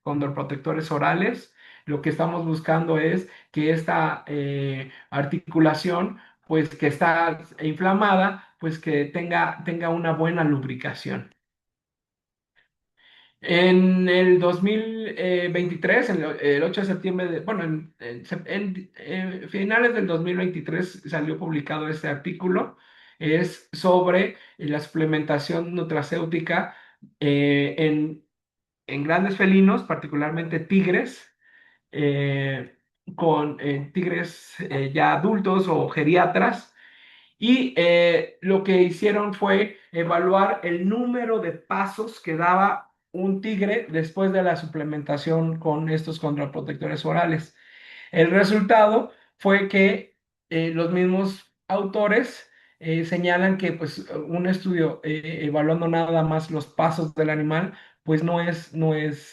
condroprotectores orales. Lo que estamos buscando es que esta articulación, pues que está inflamada, pues que tenga una buena lubricación. En el 2023, el 8 de septiembre, bueno, finales del 2023 salió publicado este artículo. Es sobre la suplementación nutracéutica eh, en, en grandes felinos, particularmente tigres, eh, con tigres ya adultos o geriatras y lo que hicieron fue evaluar el número de pasos que daba un tigre después de la suplementación con estos contraprotectores orales. El resultado fue que los mismos autores señalan que pues, un estudio evaluando nada más los pasos del animal, pues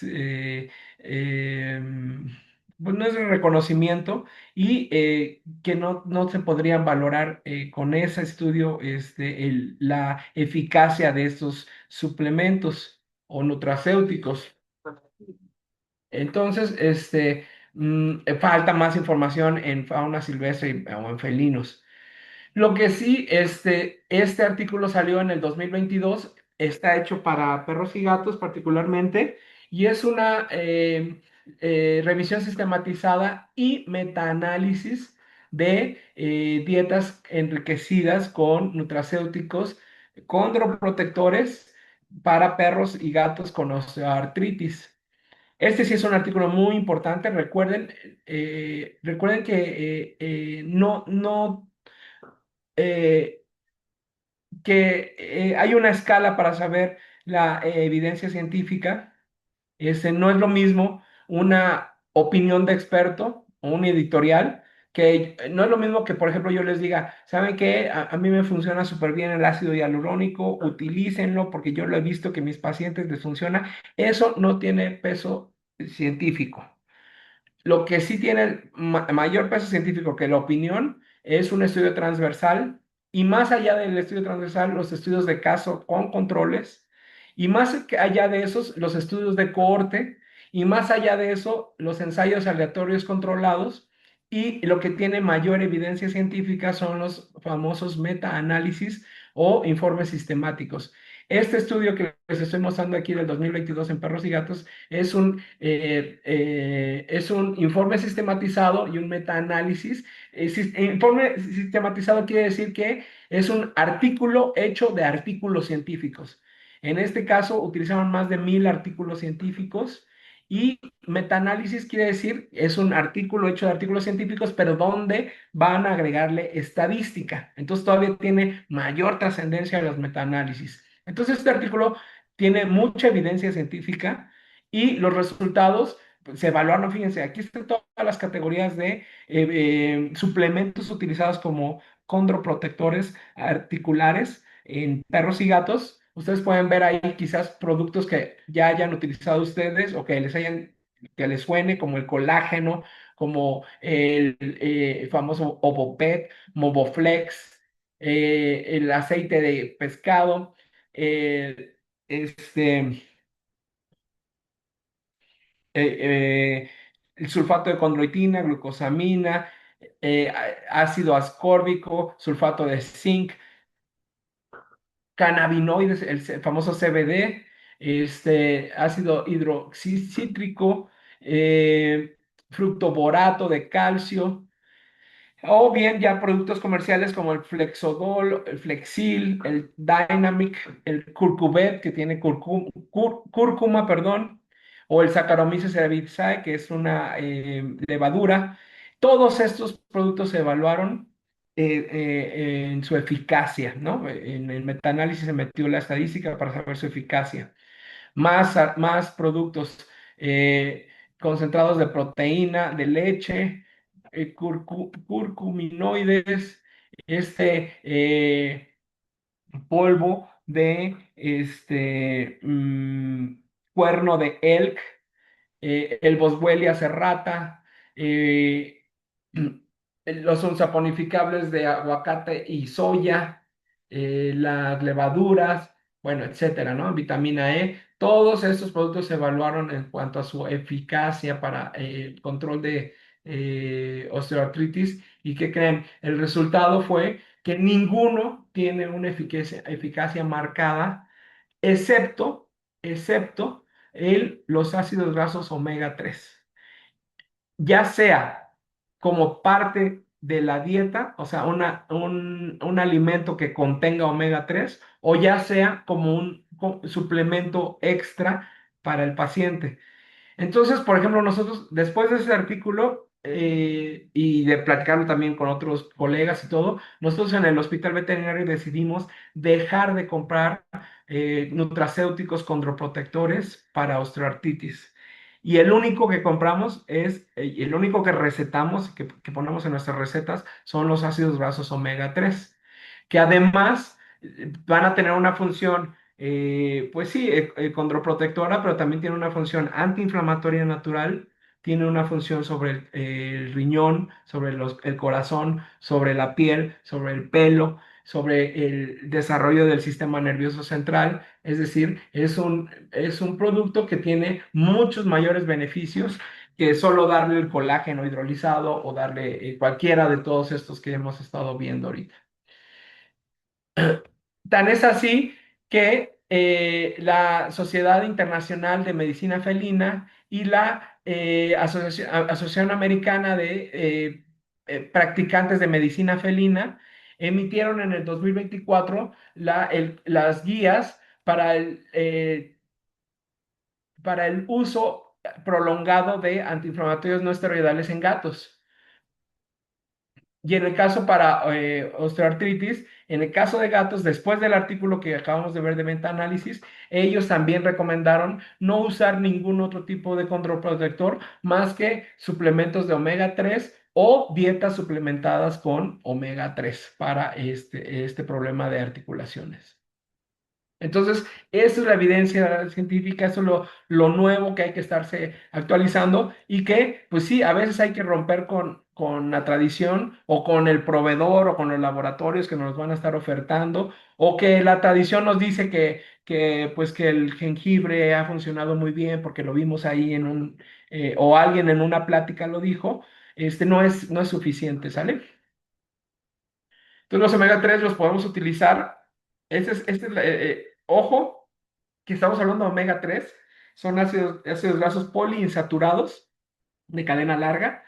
eh, pues no es un reconocimiento y que no se podrían valorar con ese estudio la eficacia de estos suplementos o nutracéuticos. Entonces, falta más información en fauna silvestre o en felinos. Lo que sí, este artículo salió en el 2022, está hecho para perros y gatos particularmente, y es una revisión sistematizada y metaanálisis de dietas enriquecidas con nutracéuticos, condroprotectores para perros y gatos con osteoartritis. Este sí es un artículo muy importante. Recuerden que eh, hay una escala para saber la evidencia científica. No es lo mismo una opinión de experto o un editorial, que no es lo mismo que, por ejemplo, yo les diga, ¿saben qué? A mí me funciona súper bien el ácido hialurónico, utilícenlo porque yo lo he visto que mis pacientes les funciona. Eso no tiene peso científico. Lo que sí tiene mayor peso científico que la opinión es un estudio transversal y más allá del estudio transversal, los estudios de caso con controles y más allá de esos, los estudios de cohorte y más allá de eso, los ensayos aleatorios controlados y lo que tiene mayor evidencia científica son los famosos metaanálisis o informes sistemáticos. Este estudio que les estoy mostrando aquí del 2022 en perros y gatos es un informe sistematizado y un metaanálisis. Informe sistematizado quiere decir que es un artículo hecho de artículos científicos. En este caso, utilizaron más de 1,000 artículos científicos y metaanálisis quiere decir es un artículo hecho de artículos científicos, pero donde van a agregarle estadística. Entonces, todavía tiene mayor trascendencia los metaanálisis. Entonces, este artículo tiene mucha evidencia científica y los resultados pues, se evaluaron, fíjense, aquí están todas las categorías de suplementos utilizados como condroprotectores articulares en perros y gatos. Ustedes pueden ver ahí quizás productos que ya hayan utilizado ustedes o que les suene, como el colágeno, como el famoso Ovopet, Movoflex, el aceite de pescado, eh, este el sulfato de condroitina, glucosamina, ácido ascórbico, sulfato de zinc, cannabinoides, el famoso CBD, ácido hidroxicítrico, fructoborato de calcio, o bien ya productos comerciales como el Flexodol, el Flexil, el Dynamic, el Curcuvet, que tiene cúrcuma, perdón, o el Saccharomyces cerevisiae, que es una levadura. Todos estos productos se evaluaron en su eficacia, ¿no? En el metaanálisis se metió la estadística para saber su eficacia. Más productos concentrados de proteína, de leche, curcuminoides, polvo de cuerno de elk, el Boswellia serrata, eh, los unsaponificables de aguacate y soya, las levaduras, bueno, etcétera, ¿no? Vitamina E. Todos estos productos se evaluaron en cuanto a su eficacia para el control de osteoartritis. ¿Y qué creen? El resultado fue que ninguno tiene una eficacia marcada, excepto, excepto los ácidos grasos omega 3, ya sea como parte de la dieta, o sea, un alimento que contenga omega 3, o ya sea como un suplemento extra para el paciente. Entonces, por ejemplo, nosotros, después de ese artículo y de platicarlo también con otros colegas y todo, nosotros en el hospital veterinario decidimos dejar de comprar nutracéuticos condroprotectores para osteoartritis. Y el único que compramos y el único que recetamos, que ponemos en nuestras recetas, son los ácidos grasos omega 3, que además van a tener una función pues sí, condroprotectora, pero también tiene una función antiinflamatoria natural, tiene una función sobre el riñón, sobre el corazón, sobre la piel, sobre el pelo, sobre el desarrollo del sistema nervioso central. Es decir, es un producto que tiene muchos mayores beneficios que solo darle el colágeno hidrolizado o darle cualquiera de todos estos que hemos estado viendo ahorita. Tan es así que la Sociedad Internacional de Medicina Felina y la Asociación Americana de Practicantes de Medicina Felina emitieron en el 2024 las guías para el uso prolongado de antiinflamatorios no esteroidales en gatos. Y en el caso para osteoartritis, en el caso de gatos, después del artículo que acabamos de ver de metaanálisis, ellos también recomendaron no usar ningún otro tipo de condroprotector más que suplementos de omega 3 o dietas suplementadas con omega 3 para este problema de articulaciones. Entonces, esa es la evidencia científica, eso es lo nuevo que hay que estarse actualizando y que, pues sí, a veces hay que romper con la tradición o con el proveedor o con los laboratorios que nos van a estar ofertando, o que la tradición nos dice pues, que el jengibre ha funcionado muy bien porque lo vimos ahí o alguien en una plática lo dijo. No es suficiente, ¿sale? Entonces los omega 3 los podemos utilizar. Ojo, que estamos hablando de omega 3, son ácidos grasos poliinsaturados de cadena larga.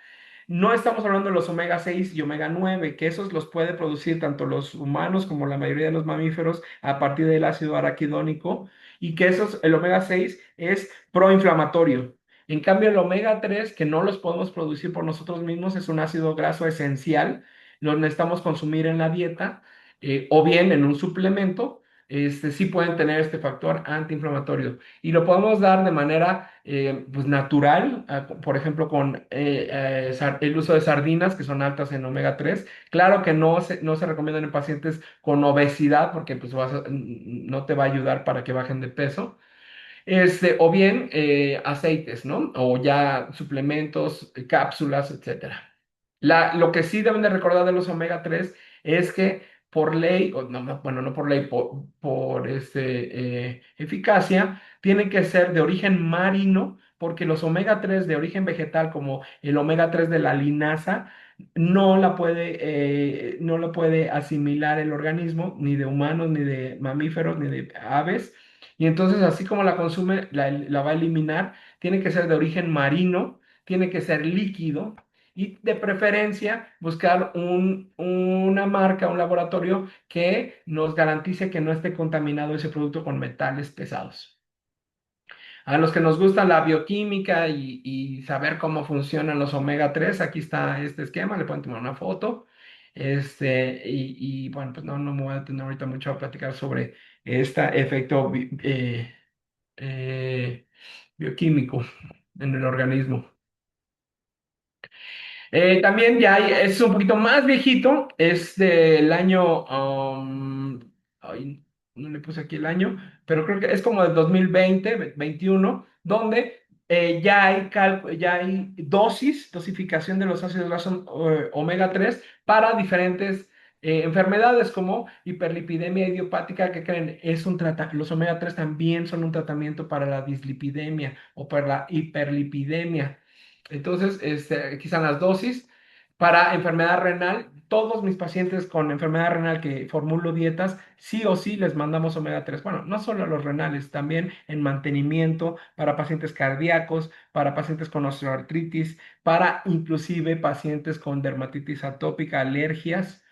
No estamos hablando de los omega 6 y omega 9, que esos los puede producir tanto los humanos como la mayoría de los mamíferos a partir del ácido araquidónico, y que el omega 6 es proinflamatorio. En cambio, el omega 3, que no los podemos producir por nosotros mismos, es un ácido graso esencial, lo necesitamos consumir en la dieta o bien en un suplemento. Sí pueden tener este factor antiinflamatorio y lo podemos dar de manera pues natural, por ejemplo, con el uso de sardinas que son altas en omega 3. Claro que no se recomiendan en pacientes con obesidad porque pues no te va a ayudar para que bajen de peso. O bien aceites, ¿no? O ya suplementos, cápsulas, etcétera. Lo que sí deben de recordar de los omega 3 es que por ley, o bueno, no por ley, por eficacia, tienen que ser de origen marino, porque los omega 3 de origen vegetal, como el omega 3 de la linaza, no la puede asimilar el organismo, ni de humanos, ni de mamíferos, ni de aves. Y entonces, así como la consume, la va a eliminar. Tiene que ser de origen marino, tiene que ser líquido y de preferencia buscar una marca, un laboratorio que nos garantice que no esté contaminado ese producto con metales pesados. A los que nos gusta la bioquímica y saber cómo funcionan los omega 3, aquí está este esquema, le pueden tomar una foto. Bueno, pues no me voy a tener ahorita mucho a platicar sobre este efecto eh, bioquímico en el organismo. También ya es un poquito más viejito, es del año, ay, no le puse aquí el año, pero creo que es como del 2020, 21, donde ya hay dosificación de los ácidos grasos omega 3 para diferentes enfermedades como hiperlipidemia idiopática, que creen, los omega 3 también son un tratamiento para la dislipidemia o para la hiperlipidemia. Entonces, aquí están las dosis. Para enfermedad renal, todos mis pacientes con enfermedad renal que formulo dietas, sí o sí les mandamos omega 3. Bueno, no solo a los renales, también en mantenimiento para pacientes cardíacos, para pacientes con osteoartritis, para inclusive pacientes con dermatitis atópica, alergias,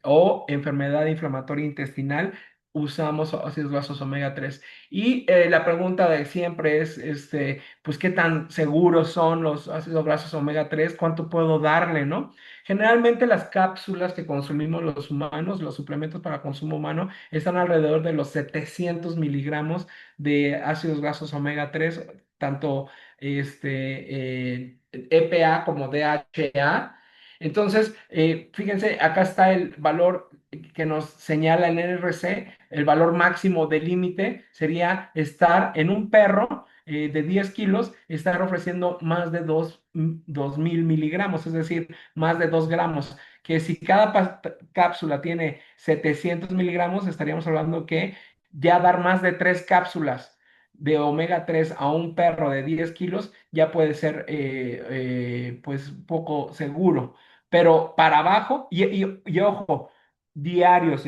o enfermedad inflamatoria intestinal. Usamos ácidos grasos omega 3. Y la pregunta de siempre es, pues qué tan seguros son los ácidos grasos omega 3, cuánto puedo darle, ¿no? Generalmente las cápsulas que consumimos los humanos, los suplementos para consumo humano, están alrededor de los 700 miligramos de ácidos grasos omega 3, tanto EPA como DHA. Entonces, fíjense, acá está el valor que nos señala el NRC. El valor máximo de límite sería estar en un perro de 10 kilos, estar ofreciendo más de 2000 miligramos, es decir, más de 2 gramos. Que si cada cápsula tiene 700 miligramos, estaríamos hablando que ya dar más de 3 cápsulas de omega 3 a un perro de 10 kilos ya puede ser pues poco seguro. Pero para abajo, y ojo, diarios.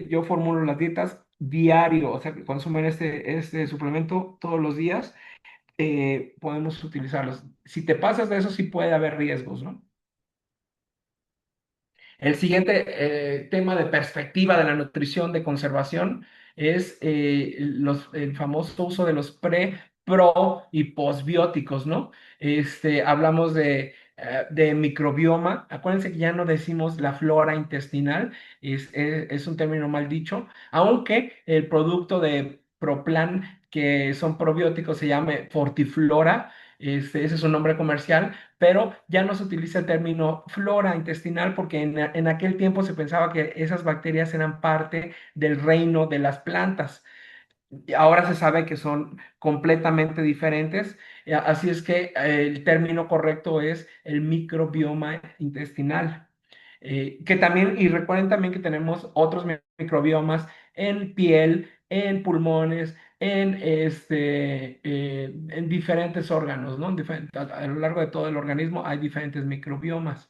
Yo formulo las dietas diario, o sea, que consumen este suplemento todos los días, podemos utilizarlos. Si te pasas de eso, sí puede haber riesgos, ¿no? El siguiente tema de perspectiva de la nutrición de conservación es el famoso uso de los pro y posbióticos, ¿no? Hablamos de microbioma. Acuérdense que ya no decimos la flora intestinal, es un término mal dicho, aunque el producto de Proplan, que son probióticos, se llama Fortiflora. Ese es su nombre comercial, pero ya no se utiliza el término flora intestinal porque en aquel tiempo se pensaba que esas bacterias eran parte del reino de las plantas. Y ahora se sabe que son completamente diferentes, así es que el término correcto es el microbioma intestinal. Que también, y recuerden también que tenemos otros microbiomas en piel, en pulmones, en diferentes órganos, ¿no? A lo largo de todo el organismo hay diferentes microbiomas.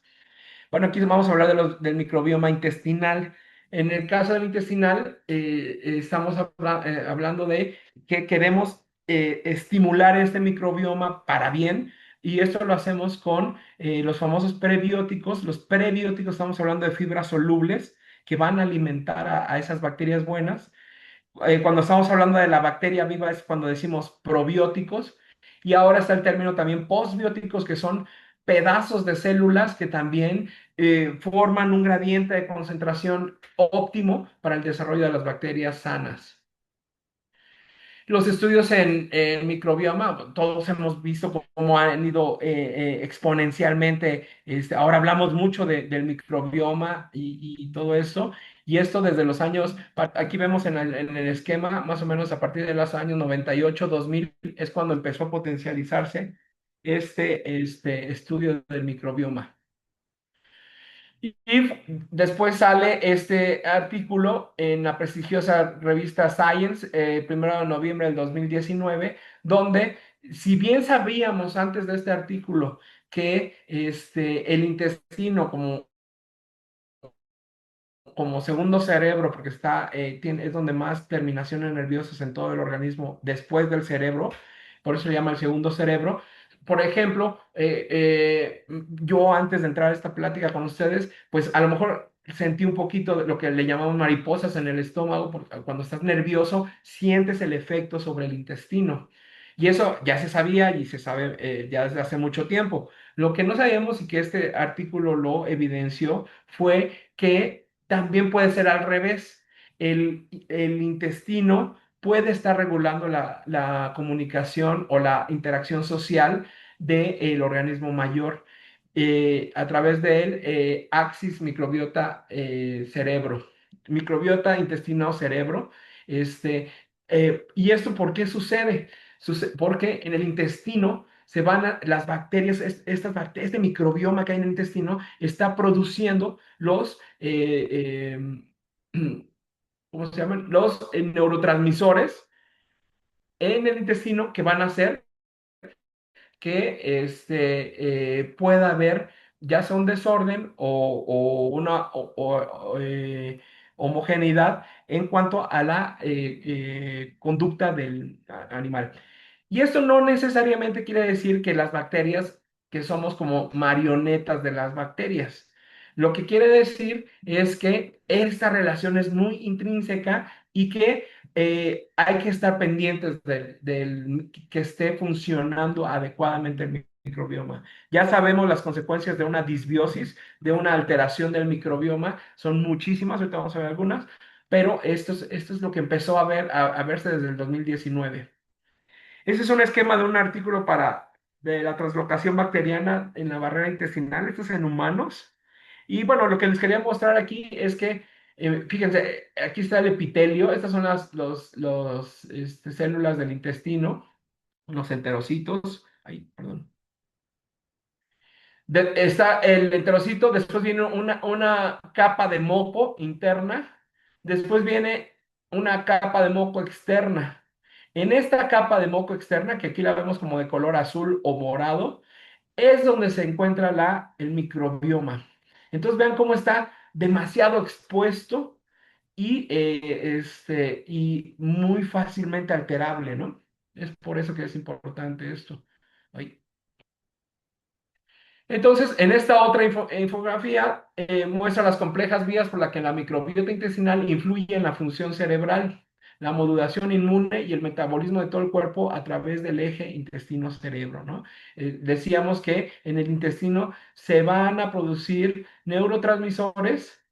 Bueno, aquí vamos a hablar del microbioma intestinal. En el caso del intestinal, estamos hablando de que queremos estimular este microbioma para bien, y esto lo hacemos con los famosos prebióticos. Los prebióticos, estamos hablando de fibras solubles que van a alimentar a esas bacterias buenas. Cuando estamos hablando de la bacteria viva es cuando decimos probióticos, y ahora está el término también postbióticos, que son pedazos de células que también forman un gradiente de concentración óptimo para el desarrollo de las bacterias sanas. Los estudios en microbioma, todos hemos visto cómo han ido exponencialmente. Ahora hablamos mucho del microbioma y todo eso. Y esto desde los años, aquí vemos en el esquema, más o menos a partir de los años 98, 2000, es cuando empezó a potencializarse este estudio del microbioma. Y después sale este artículo en la prestigiosa revista Science, 1 de noviembre del 2019, donde, si bien sabíamos antes de este artículo que el intestino como segundo cerebro, porque es donde más terminaciones nerviosas en todo el organismo después del cerebro, por eso se llama el segundo cerebro. Por ejemplo, yo antes de entrar a esta plática con ustedes, pues a lo mejor sentí un poquito de lo que le llamamos mariposas en el estómago, porque cuando estás nervioso sientes el efecto sobre el intestino. Y eso ya se sabía y se sabe ya desde hace mucho tiempo. Lo que no sabíamos y que este artículo lo evidenció fue que también puede ser al revés. El intestino puede estar regulando la comunicación o la interacción social del organismo mayor a través del axis microbiota cerebro, microbiota intestino cerebro. Este, ¿Y esto por qué sucede? Porque en el intestino se van las bacterias, este microbioma que hay en el intestino está produciendo ¿cómo se llaman? Los neurotransmisores en el intestino que van a hacer que pueda haber ya sea un desorden o una homogeneidad en cuanto a la conducta del animal. Y esto no necesariamente quiere decir que las bacterias, que somos como marionetas de las bacterias. Lo que quiere decir es que esta relación es muy intrínseca y que hay que estar pendientes que esté funcionando adecuadamente el microbioma. Ya sabemos las consecuencias de una disbiosis, de una alteración del microbioma, son muchísimas, ahorita vamos a ver algunas, pero esto es lo que empezó a verse desde el 2019. Ese es un esquema de un artículo de la translocación bacteriana en la barrera intestinal, esto es en humanos. Y bueno, lo que les quería mostrar aquí es que, fíjense, aquí está el epitelio, estas son células del intestino, los enterocitos. Ay, perdón. Está el enterocito, después viene una capa de moco interna, después viene una capa de moco externa. En esta capa de moco externa, que aquí la vemos como de color azul o morado, es donde se encuentra el microbioma. Entonces vean cómo está demasiado expuesto y muy fácilmente alterable, ¿no? Es por eso que es importante esto. Ay. Entonces, en esta otra infografía muestra las complejas vías por las que la microbiota intestinal influye en la función cerebral, la modulación inmune y el metabolismo de todo el cuerpo a través del eje intestino-cerebro, ¿no? Decíamos que en el intestino se van a producir neurotransmisores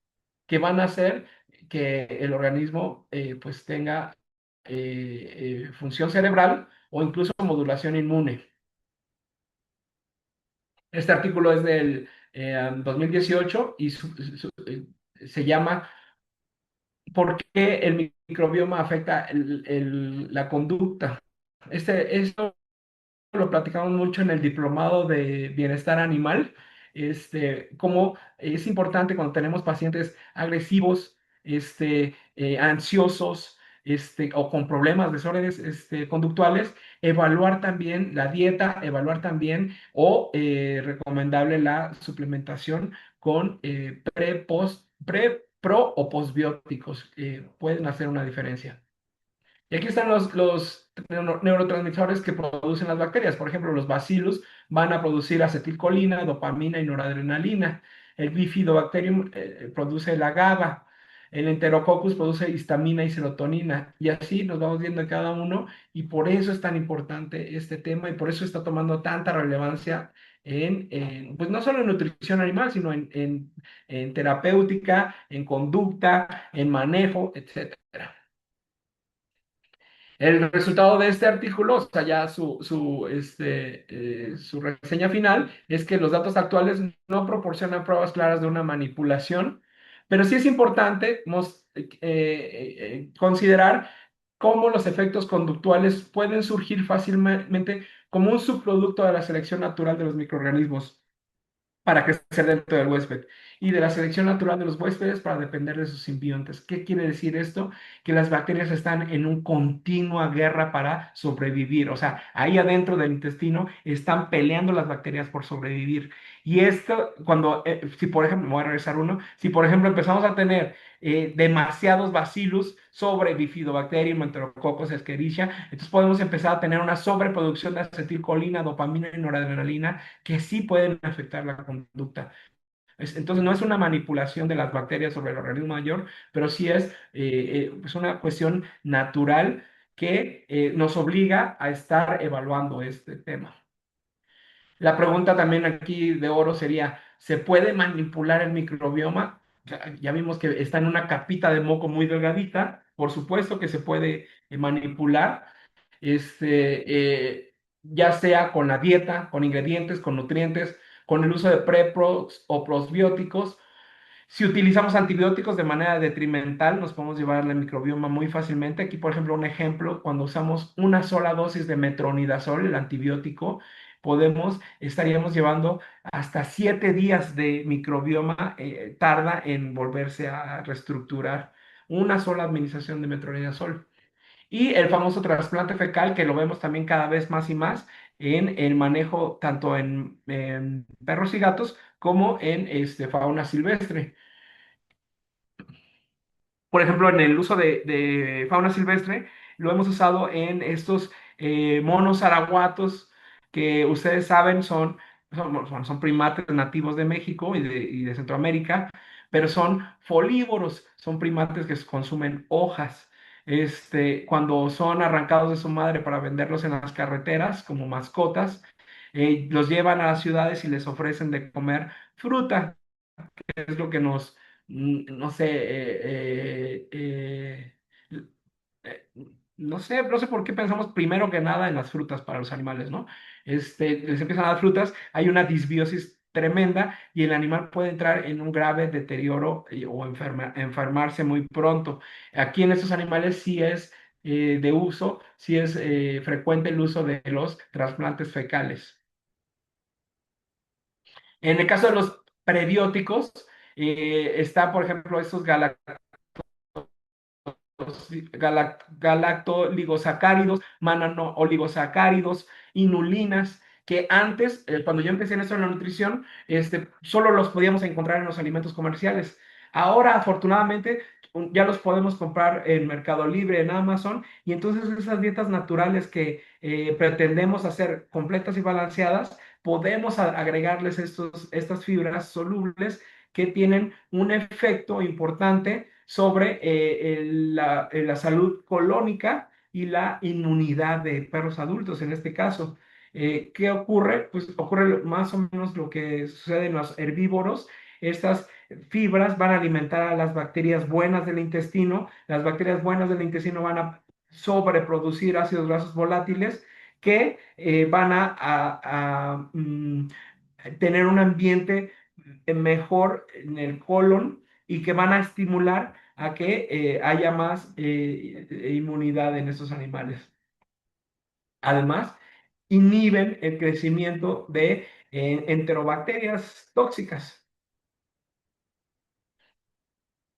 que van a hacer que el organismo pues tenga función cerebral o incluso modulación inmune. Este artículo es del 2018 y se llama ¿Por qué el microbioma afecta la conducta? Esto lo platicamos mucho en el diplomado de bienestar animal, cómo es importante cuando tenemos pacientes agresivos, ansiosos, o con problemas, desórdenes, conductuales, evaluar también la dieta, evaluar también o recomendable la suplementación con pro o postbióticos, pueden hacer una diferencia. Y aquí están los neurotransmisores que producen las bacterias. Por ejemplo, los bacillus van a producir acetilcolina, dopamina y noradrenalina. El bifidobacterium produce la GABA. El enterococcus produce histamina y serotonina. Y así nos vamos viendo en cada uno. Y por eso es tan importante este tema y por eso está tomando tanta relevancia pues no solo en nutrición animal, sino en terapéutica, en conducta, en manejo, etcétera. El resultado de este artículo, o sea, ya su reseña final, es que los datos actuales no proporcionan pruebas claras de una manipulación, pero sí es importante considerar cómo los efectos conductuales pueden surgir fácilmente como un subproducto de la selección natural de los microorganismos para crecer dentro del huésped y de la selección natural de los huéspedes para depender de sus simbiontes. ¿Qué quiere decir esto? Que las bacterias están en una continua guerra para sobrevivir. O sea, ahí adentro del intestino están peleando las bacterias por sobrevivir. Y esto, si por ejemplo, me voy a regresar uno, si por ejemplo empezamos a tener demasiados bacillus sobre Bifidobacterium, Enterococcus, Escherichia, entonces podemos empezar a tener una sobreproducción de acetilcolina, dopamina y noradrenalina que sí pueden afectar la conducta. Entonces, no es una manipulación de las bacterias sobre el organismo mayor, pero sí es una cuestión natural que nos obliga a estar evaluando este tema. La pregunta también aquí de oro sería, ¿se puede manipular el microbioma? Ya vimos que está en una capita de moco muy delgadita, por supuesto que se puede manipular, ya sea con la dieta, con ingredientes, con nutrientes, con el uso de prepros o prosbióticos. Si utilizamos antibióticos de manera detrimental, nos podemos llevar el microbioma muy fácilmente. Aquí, por ejemplo, un ejemplo, cuando usamos una sola dosis de metronidazol, el antibiótico, estaríamos llevando hasta 7 días de microbioma, tarda en volverse a reestructurar una sola administración de metronidazol. Y el famoso trasplante fecal, que lo vemos también cada vez más y más en el manejo tanto en perros y gatos como en fauna silvestre. Por ejemplo, en el uso de fauna silvestre, lo hemos usado en estos monos araguatos que ustedes saben son primates nativos de México y de Centroamérica, pero son folívoros, son primates que consumen hojas. Cuando son arrancados de su madre para venderlos en las carreteras como mascotas, los llevan a las ciudades y les ofrecen de comer fruta, es lo que no sé, eh, no sé por qué pensamos primero que nada en las frutas para los animales, ¿no? Les empiezan a dar frutas, hay una disbiosis tremenda y el animal puede entrar en un grave deterioro o enfermarse muy pronto. Aquí en estos animales sí es de uso, sí es frecuente el uso de los trasplantes fecales. En el caso de los prebióticos, está, por ejemplo, estos galactoligosacáridos, manano-oligosacáridos, inulinas, que antes, cuando yo empecé en esto en la nutrición, solo los podíamos encontrar en los alimentos comerciales. Ahora, afortunadamente, ya los podemos comprar en Mercado Libre, en Amazon, y entonces esas dietas naturales que pretendemos hacer completas y balanceadas, podemos agregarles estas fibras solubles que tienen un efecto importante sobre la salud colónica y la inmunidad de perros adultos en este caso. ¿Qué ocurre? Pues ocurre más o menos lo que sucede en los herbívoros. Estas fibras van a alimentar a las bacterias buenas del intestino. Las bacterias buenas del intestino van a sobreproducir ácidos grasos volátiles que van a tener un ambiente mejor en el colon y que van a estimular a que haya más inmunidad en estos animales. Además, inhiben el crecimiento de enterobacterias tóxicas.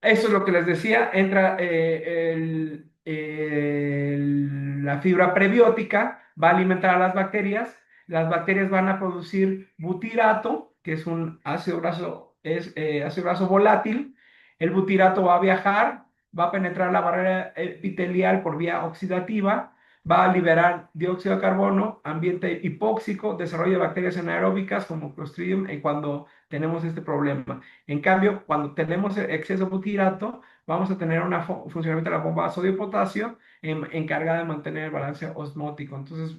Eso es lo que les decía, entra la fibra prebiótica, va a alimentar a las bacterias van a producir butirato, que es un ácido graso volátil, el butirato va a viajar, va a penetrar la barrera epitelial por vía oxidativa, va a liberar dióxido de carbono, ambiente hipóxico, desarrollo de bacterias anaeróbicas como Clostridium, cuando tenemos este problema. En cambio, cuando tenemos exceso de butirato, vamos a tener un funcionamiento de la bomba sodio-potasio encargada de mantener el balance osmótico. Entonces,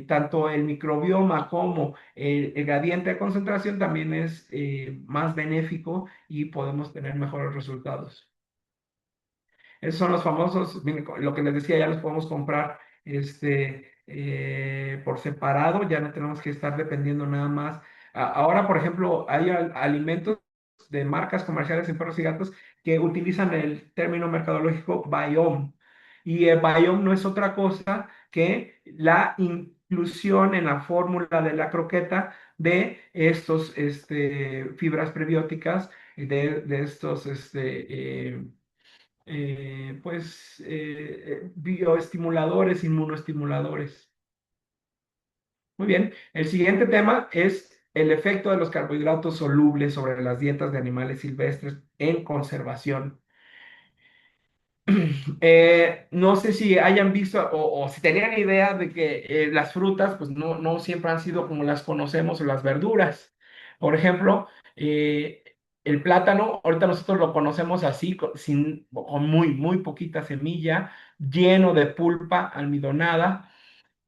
tanto el microbioma como el gradiente de concentración también es más benéfico y podemos tener mejores resultados. Esos son los famosos, lo que les decía, ya los podemos comprar por separado, ya no tenemos que estar dependiendo nada más. Ahora, por ejemplo, hay alimentos de marcas comerciales en perros y gatos que utilizan el término mercadológico biome. Y el biome no es otra cosa que la inclusión en la fórmula de la croqueta de estos fibras prebióticas, de estos bioestimuladores, inmunoestimuladores. Muy bien, el siguiente tema es el efecto de los carbohidratos solubles sobre las dietas de animales silvestres en conservación. No sé si hayan visto o si tenían idea de que las frutas pues no siempre han sido como las conocemos o las verduras. Por ejemplo, el plátano, ahorita nosotros lo conocemos así, con muy poquita semilla, lleno de pulpa almidonada.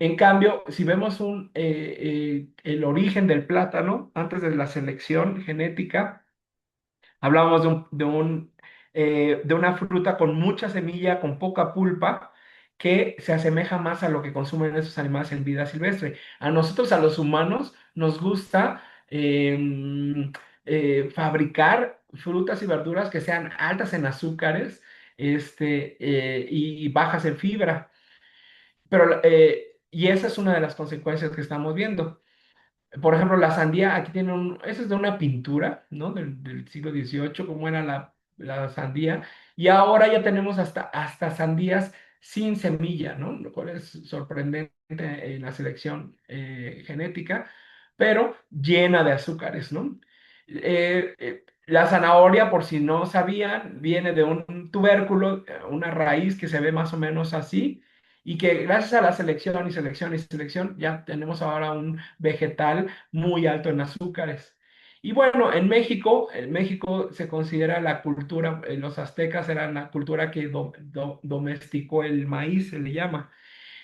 En cambio, si vemos el origen del plátano antes de la selección genética, hablábamos de una fruta con mucha semilla, con poca pulpa, que se asemeja más a lo que consumen esos animales en vida silvestre. A nosotros, a los humanos, nos gusta fabricar frutas y verduras que sean altas en azúcares, y bajas en fibra. Y esa es una de las consecuencias que estamos viendo. Por ejemplo, la sandía, aquí tiene esa es de una pintura, ¿no? Del siglo XVIII, cómo era la sandía. Y ahora ya tenemos hasta sandías sin semilla, ¿no? Lo cual es sorprendente en la selección genética, pero llena de azúcares, ¿no? La zanahoria, por si no sabían, viene de un tubérculo, una raíz que se ve más o menos así, y que gracias a la selección y selección y selección ya tenemos ahora un vegetal muy alto en azúcares. Y bueno, en México se considera la cultura, los aztecas eran la cultura que domesticó el maíz, se le llama.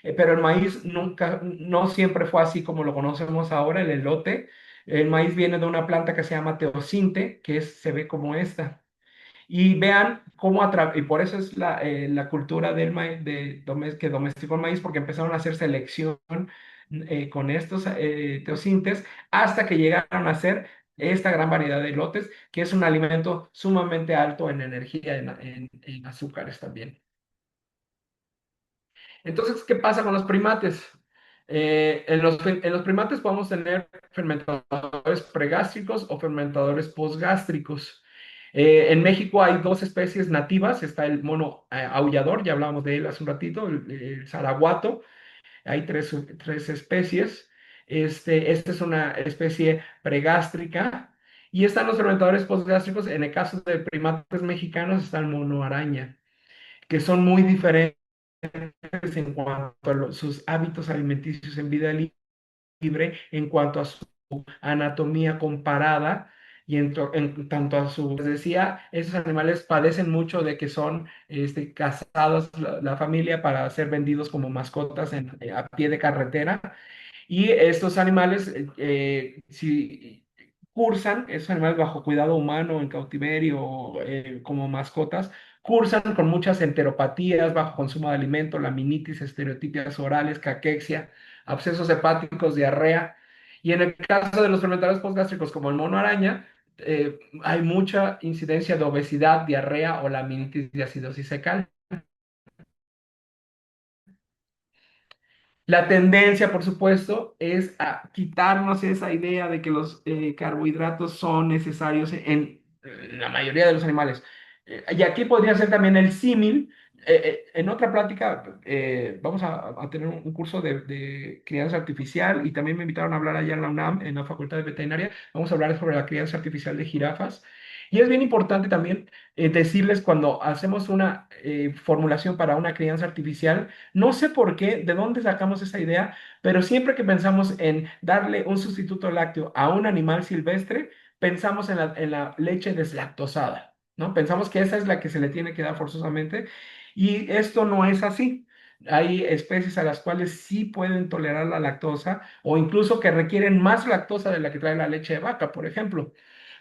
Pero el maíz nunca, no siempre fue así como lo conocemos ahora, el elote. El maíz viene de una planta que se llama teosinte, se ve como esta. Y vean cómo y por eso es la cultura del maíz, que domesticó el maíz, porque empezaron a hacer selección con estos teosintes hasta que llegaron a hacer esta gran variedad de elotes, que es un alimento sumamente alto en energía, en azúcares también. Entonces, ¿qué pasa con los primates? En los primates podemos tener fermentadores pregástricos o fermentadores posgástricos. En México hay dos especies nativas, está el mono aullador, ya hablamos de él hace un ratito, el zaraguato, hay tres especies. Esta es una especie pregástrica y están los fermentadores posgástricos. En el caso de primates mexicanos está el mono araña, que son muy diferentes en cuanto a sus hábitos alimenticios en vida libre, en cuanto a su anatomía comparada y tanto a les decía, esos animales padecen mucho de que son cazados la familia para ser vendidos como mascotas a pie de carretera. Y estos animales, si cursan, esos animales bajo cuidado humano, en cautiverio, como mascotas, cursan con muchas enteropatías, bajo consumo de alimento, laminitis, estereotipias orales, caquexia, abscesos hepáticos, diarrea. Y en el caso de los fermentadores postgástricos, como el mono araña, hay mucha incidencia de obesidad, diarrea o laminitis de acidosis fecal. La tendencia, por supuesto, es a quitarnos esa idea de que los carbohidratos son necesarios en la mayoría de los animales. Y aquí podría ser también el símil. En otra plática vamos a tener un curso de crianza artificial y también me invitaron a hablar allá en la UNAM, en la Facultad de Veterinaria. Vamos a hablar sobre la crianza artificial de jirafas. Y es bien importante también decirles cuando hacemos una formulación para una crianza artificial, no sé por qué, de dónde sacamos esa idea, pero siempre que pensamos en darle un sustituto lácteo a un animal silvestre, pensamos en la leche deslactosada, ¿no? Pensamos que esa es la que se le tiene que dar forzosamente y esto no es así. Hay especies a las cuales sí pueden tolerar la lactosa o incluso que requieren más lactosa de la que trae la leche de vaca, por ejemplo.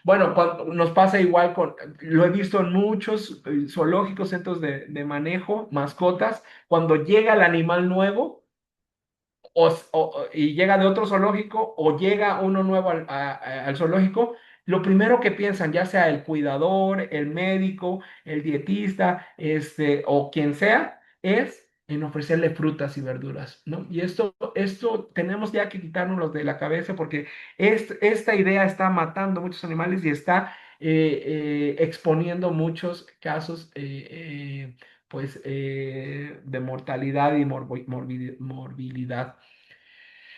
Bueno, nos pasa igual lo he visto en muchos zoológicos, centros de manejo, mascotas, cuando llega el animal nuevo y llega de otro zoológico o llega uno nuevo al zoológico, lo primero que piensan, ya sea el cuidador, el médico, el dietista, o quien sea, es en ofrecerle frutas y verduras, ¿no? Y esto tenemos ya que quitárnoslo de la cabeza porque esta idea está matando muchos animales y está exponiendo muchos casos pues, de mortalidad y morbilidad.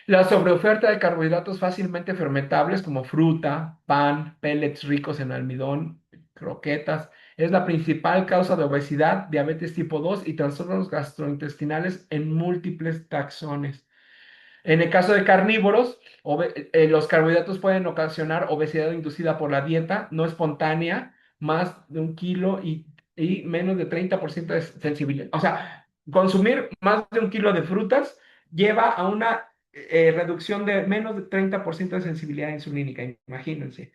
La sobreoferta de carbohidratos fácilmente fermentables como fruta, pan, pellets ricos en almidón, croquetas, es la principal causa de obesidad, diabetes tipo 2 y trastornos gastrointestinales en múltiples taxones. En el caso de carnívoros, los carbohidratos pueden ocasionar obesidad inducida por la dieta no espontánea, más de 1 kilo y menos de 30% de sensibilidad. O sea, consumir más de 1 kilo de frutas lleva a una reducción de menos de 30% de sensibilidad insulínica, imagínense.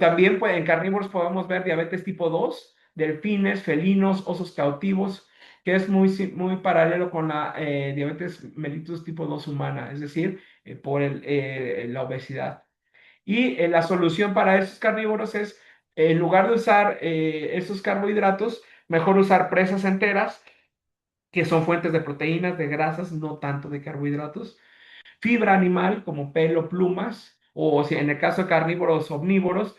También pues, en carnívoros podemos ver diabetes tipo 2, delfines, felinos, osos cautivos, que es muy paralelo con la diabetes mellitus tipo 2 humana, es decir, por la obesidad. Y la solución para esos carnívoros es, en lugar de usar esos carbohidratos, mejor usar presas enteras, que son fuentes de proteínas, de grasas, no tanto de carbohidratos, fibra animal como pelo, plumas, o si en el caso de carnívoros omnívoros,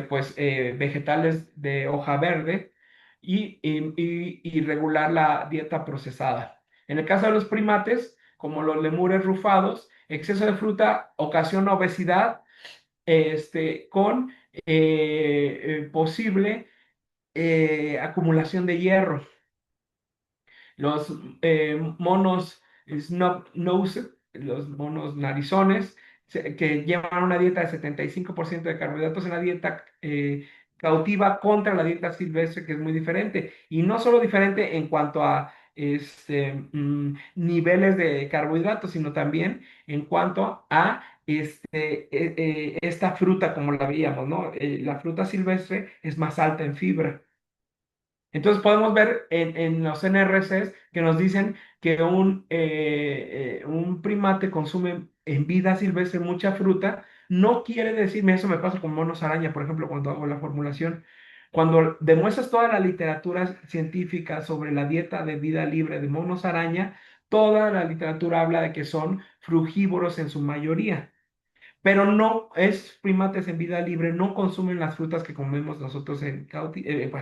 pues vegetales de hoja verde y regular la dieta procesada. En el caso de los primates, como los lemures rufados, exceso de fruta ocasiona obesidad con posible acumulación de hierro. Los monos snub-nosed, los monos narizones, que llevan una dieta de 75% de carbohidratos, en la dieta cautiva contra la dieta silvestre, que es muy diferente. Y no solo diferente en cuanto a niveles de carbohidratos, sino también en cuanto a esta fruta, como la veíamos, ¿no? La fruta silvestre es más alta en fibra. Entonces podemos ver en los NRCs que nos dicen que un primate consume en vida silvestre mucha fruta. No quiere decirme, eso me pasa con monos araña, por ejemplo, cuando hago la formulación. Cuando demuestras toda la literatura científica sobre la dieta de vida libre de monos araña, toda la literatura habla de que son frugívoros en su mayoría, pero no es primates en vida libre, no consumen las frutas que comemos nosotros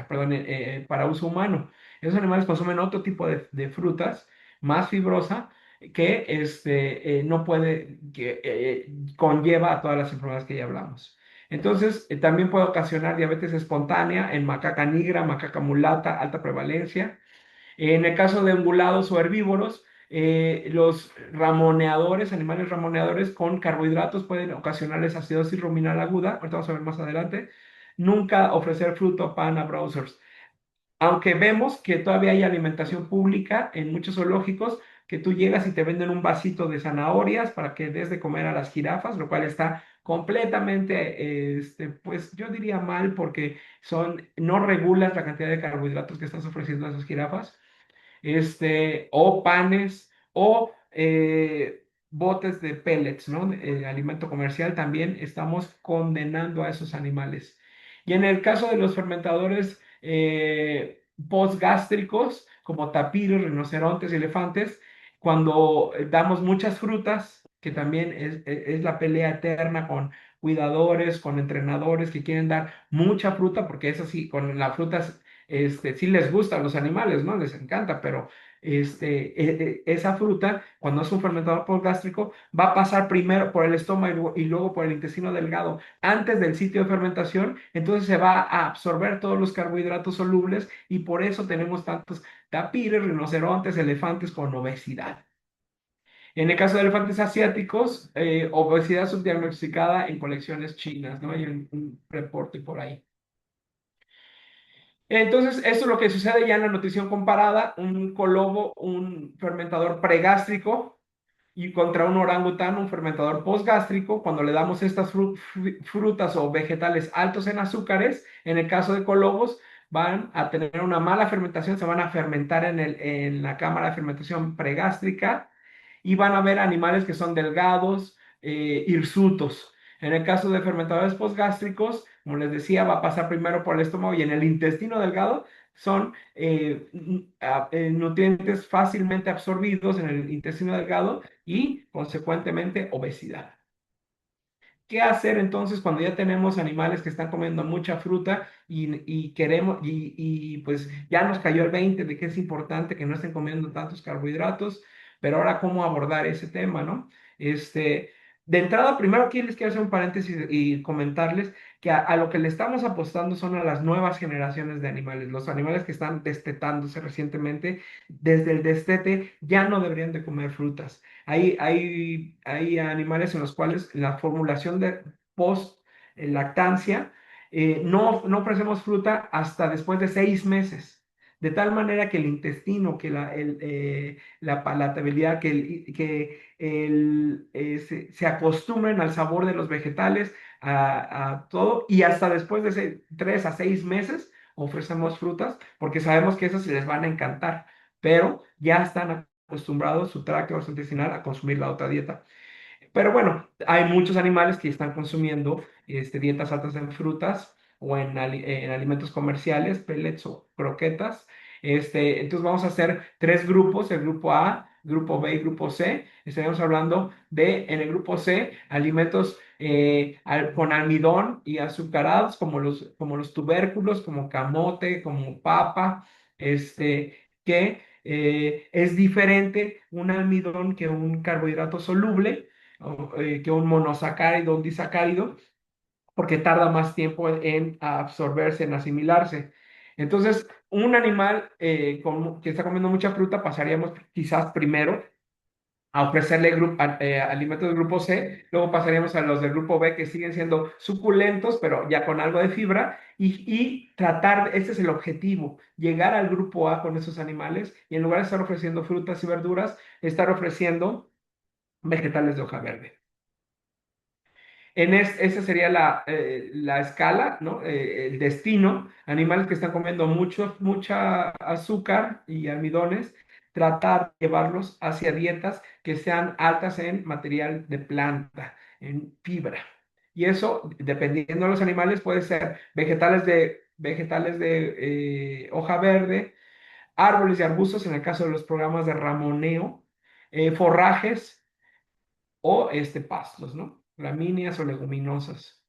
perdón, para uso humano. Esos animales consumen otro tipo de frutas más fibrosa que no puede, que conlleva a todas las enfermedades que ya hablamos. Entonces, también puede ocasionar diabetes espontánea en macaca negra, macaca mulata, alta prevalencia. En el caso de ungulados o herbívoros, los ramoneadores, animales ramoneadores con carbohidratos pueden ocasionarles acidosis ruminal aguda. Ahorita vamos a ver más adelante. Nunca ofrecer fruto, pan a browsers. Aunque vemos que todavía hay alimentación pública en muchos zoológicos, que tú llegas y te venden un vasito de zanahorias para que des de comer a las jirafas, lo cual está completamente, pues yo diría mal porque no regulas la cantidad de carbohidratos que estás ofreciendo a esas jirafas, o panes, o botes de pellets, ¿no? Alimento comercial, también estamos condenando a esos animales. Y en el caso de los fermentadores postgástricos, como tapiros, rinocerontes y elefantes, cuando damos muchas frutas, que también es la pelea eterna con cuidadores, con entrenadores que quieren dar mucha fruta, porque eso sí, con la fruta sí les gusta a los animales, ¿no? Les encanta, pero esa fruta, cuando es un fermentador postgástrico, va a pasar primero por el estómago y luego por el intestino delgado antes del sitio de fermentación, entonces se va a absorber todos los carbohidratos solubles y por eso tenemos tantos tapires, rinocerontes, elefantes con obesidad. En el caso de elefantes asiáticos, obesidad subdiagnosticada en colecciones chinas, ¿no? Hay un reporte por ahí. Entonces, esto es lo que sucede ya en la nutrición comparada, un colobo, un fermentador pregástrico y contra un orangután, un fermentador postgástrico. Cuando le damos estas frutas o vegetales altos en azúcares, en el caso de colobos, van a tener una mala fermentación, se van a fermentar en la cámara de fermentación pregástrica y van a ver animales que son delgados, hirsutos. En el caso de fermentadores postgástricos, como les decía, va a pasar primero por el estómago y en el intestino delgado son nutrientes fácilmente absorbidos en el intestino delgado y consecuentemente obesidad. ¿Qué hacer entonces cuando ya tenemos animales que están comiendo mucha fruta y queremos, pues ya nos cayó el 20 de que es importante que no estén comiendo tantos carbohidratos, pero ahora cómo abordar ese tema, ¿no? De entrada, primero aquí les quiero hacer un paréntesis y comentarles que a lo que le estamos apostando son a las nuevas generaciones de animales, los animales que están destetándose recientemente, desde el destete ya no deberían de comer frutas. Hay animales en los cuales la formulación de post lactancia no ofrecemos fruta hasta después de 6 meses. de tal manera que el intestino, que la palatabilidad, se acostumbren al sabor de los vegetales, a todo, y hasta después de 3 a 6 meses ofrecemos frutas, porque sabemos que esas les van a encantar, pero ya están acostumbrados su tracto gastrointestinal a consumir la otra dieta. Pero bueno, hay muchos animales que están consumiendo dietas altas en frutas o en alimentos comerciales, pellets o croquetas. Entonces vamos a hacer tres grupos, el grupo A, grupo B y grupo C. Estaremos hablando en el grupo C, alimentos con almidón y azucarados, como los tubérculos, como camote, como papa, que es diferente un almidón que un carbohidrato soluble, que un monosacárido, un disacárido, porque tarda más tiempo en absorberse, en asimilarse. Entonces, un animal que está comiendo mucha fruta, pasaríamos quizás primero a ofrecerle alimentos del grupo C, luego pasaríamos a los del grupo B que siguen siendo suculentos, pero ya con algo de fibra, y tratar, ese es el objetivo, llegar al grupo A con esos animales y en lugar de estar ofreciendo frutas y verduras, estar ofreciendo vegetales de hoja verde. Esa sería la escala, ¿no? El destino, animales que están comiendo mucha azúcar y almidones, tratar de llevarlos hacia dietas que sean altas en material de planta, en fibra. Y eso, dependiendo de los animales, puede ser vegetales de hoja verde, árboles y arbustos, en el caso de los programas de ramoneo, forrajes o pastos, ¿no? Gramíneas o leguminosas.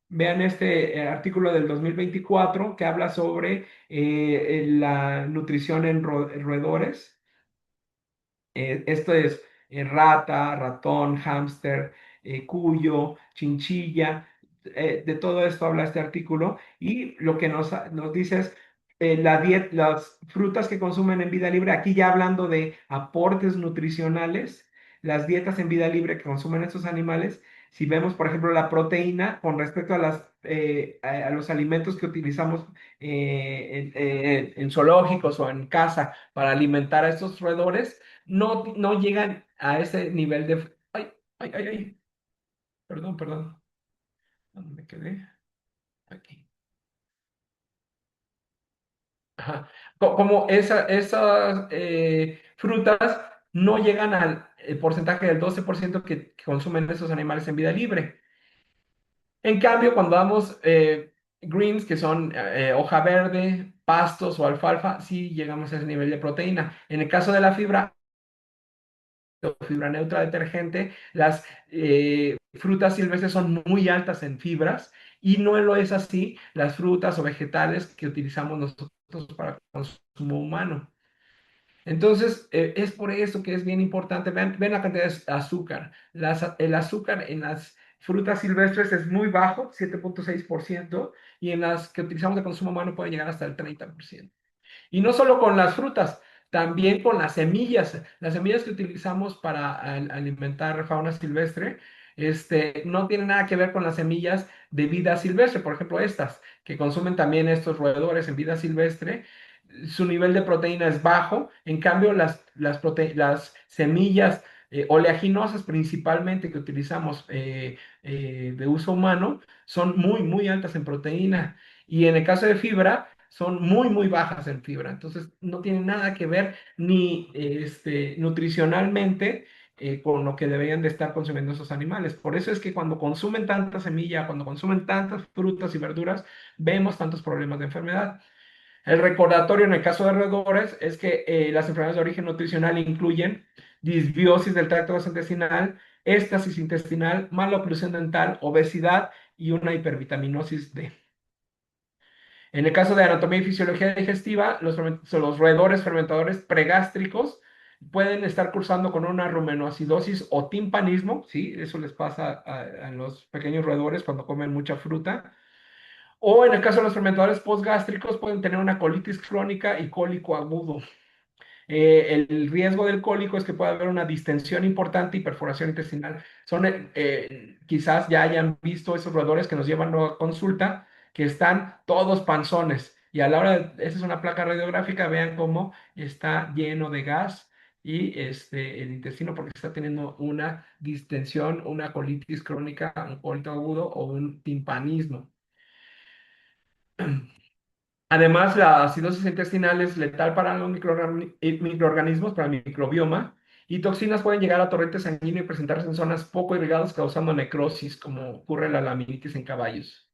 Vean este artículo del 2024 que habla sobre la nutrición en roedores. Esto es rata, ratón, hámster, cuyo, chinchilla. De todo esto habla este artículo y lo que nos dice es las frutas que consumen en vida libre, aquí ya hablando de aportes nutricionales, las dietas en vida libre que consumen estos animales, si vemos, por ejemplo, la proteína con respecto a los alimentos que utilizamos en zoológicos o en casa para alimentar a estos roedores, no llegan a ese nivel de... Ay, ay, ay, ay. Perdón, perdón. ¿Dónde me quedé? Aquí. Ajá. Como esas frutas no llegan al porcentaje del 12% que consumen esos animales en vida libre. En cambio, cuando damos greens, que son hoja verde, pastos o alfalfa, sí llegamos a ese nivel de proteína. En el caso de la fibra, fibra neutra detergente, las frutas silvestres son muy altas en fibras y no lo es así las frutas o vegetales que utilizamos nosotros para consumo humano. Entonces, es por eso que es bien importante. Ven la cantidad de azúcar. El azúcar en las frutas silvestres es muy bajo, 7,6%, y en las que utilizamos de consumo humano puede llegar hasta el 30%. Y no solo con las frutas, también con las semillas. Las semillas que utilizamos para alimentar fauna silvestre, no tienen nada que ver con las semillas de vida silvestre. Por ejemplo, estas que consumen también estos roedores en vida silvestre, su nivel de proteína es bajo. En cambio, las semillas oleaginosas principalmente que utilizamos de uso humano son muy, muy altas en proteína. Y en el caso de fibra, son muy, muy bajas en fibra. Entonces, no tienen nada que ver ni nutricionalmente con lo que deberían de estar consumiendo esos animales. Por eso es que cuando consumen tanta semilla, cuando consumen tantas frutas y verduras, vemos tantos problemas de enfermedad. El recordatorio en el caso de roedores es que las enfermedades de origen nutricional incluyen disbiosis del tracto gastrointestinal, éstasis intestinal, mala oclusión dental, obesidad y una hipervitaminosis D. En el caso de anatomía y fisiología digestiva, los roedores fermentadores pregástricos pueden estar cursando con una rumenoacidosis o timpanismo, ¿sí? Eso les pasa a los pequeños roedores cuando comen mucha fruta. O en el caso de los fermentadores postgástricos, pueden tener una colitis crónica y cólico agudo. El riesgo del cólico es que puede haber una distensión importante y perforación intestinal. Quizás ya hayan visto esos roedores que nos llevan a consulta, que están todos panzones. Y a la hora esa es una placa radiográfica, vean cómo está lleno de gas y el intestino porque está teniendo una distensión, una colitis crónica, un cólito agudo o un timpanismo. Además, la acidosis intestinal es letal para los microorganismos, para el microbioma, y toxinas pueden llegar a torrente sanguíneo y presentarse en zonas poco irrigadas, causando necrosis, como ocurre en la laminitis en caballos.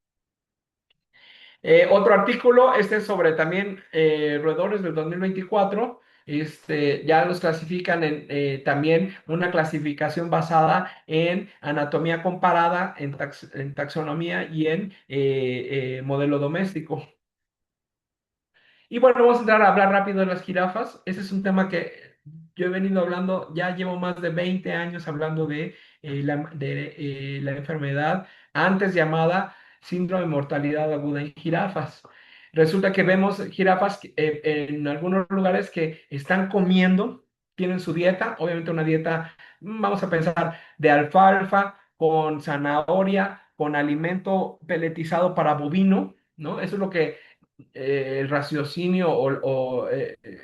Otro artículo, este es sobre también roedores del 2024. Ya los clasifican en también una clasificación basada en anatomía comparada, en taxonomía y en modelo doméstico. Y bueno, vamos a entrar a hablar rápido de las jirafas. Ese es un tema que yo he venido hablando, ya llevo más de 20 años hablando de la enfermedad antes llamada síndrome de mortalidad aguda en jirafas. Resulta que vemos jirafas en algunos lugares que están comiendo, tienen su dieta, obviamente una dieta, vamos a pensar, de alfalfa, con zanahoria, con alimento peletizado para bovino, ¿no? Eso es lo que el raciocinio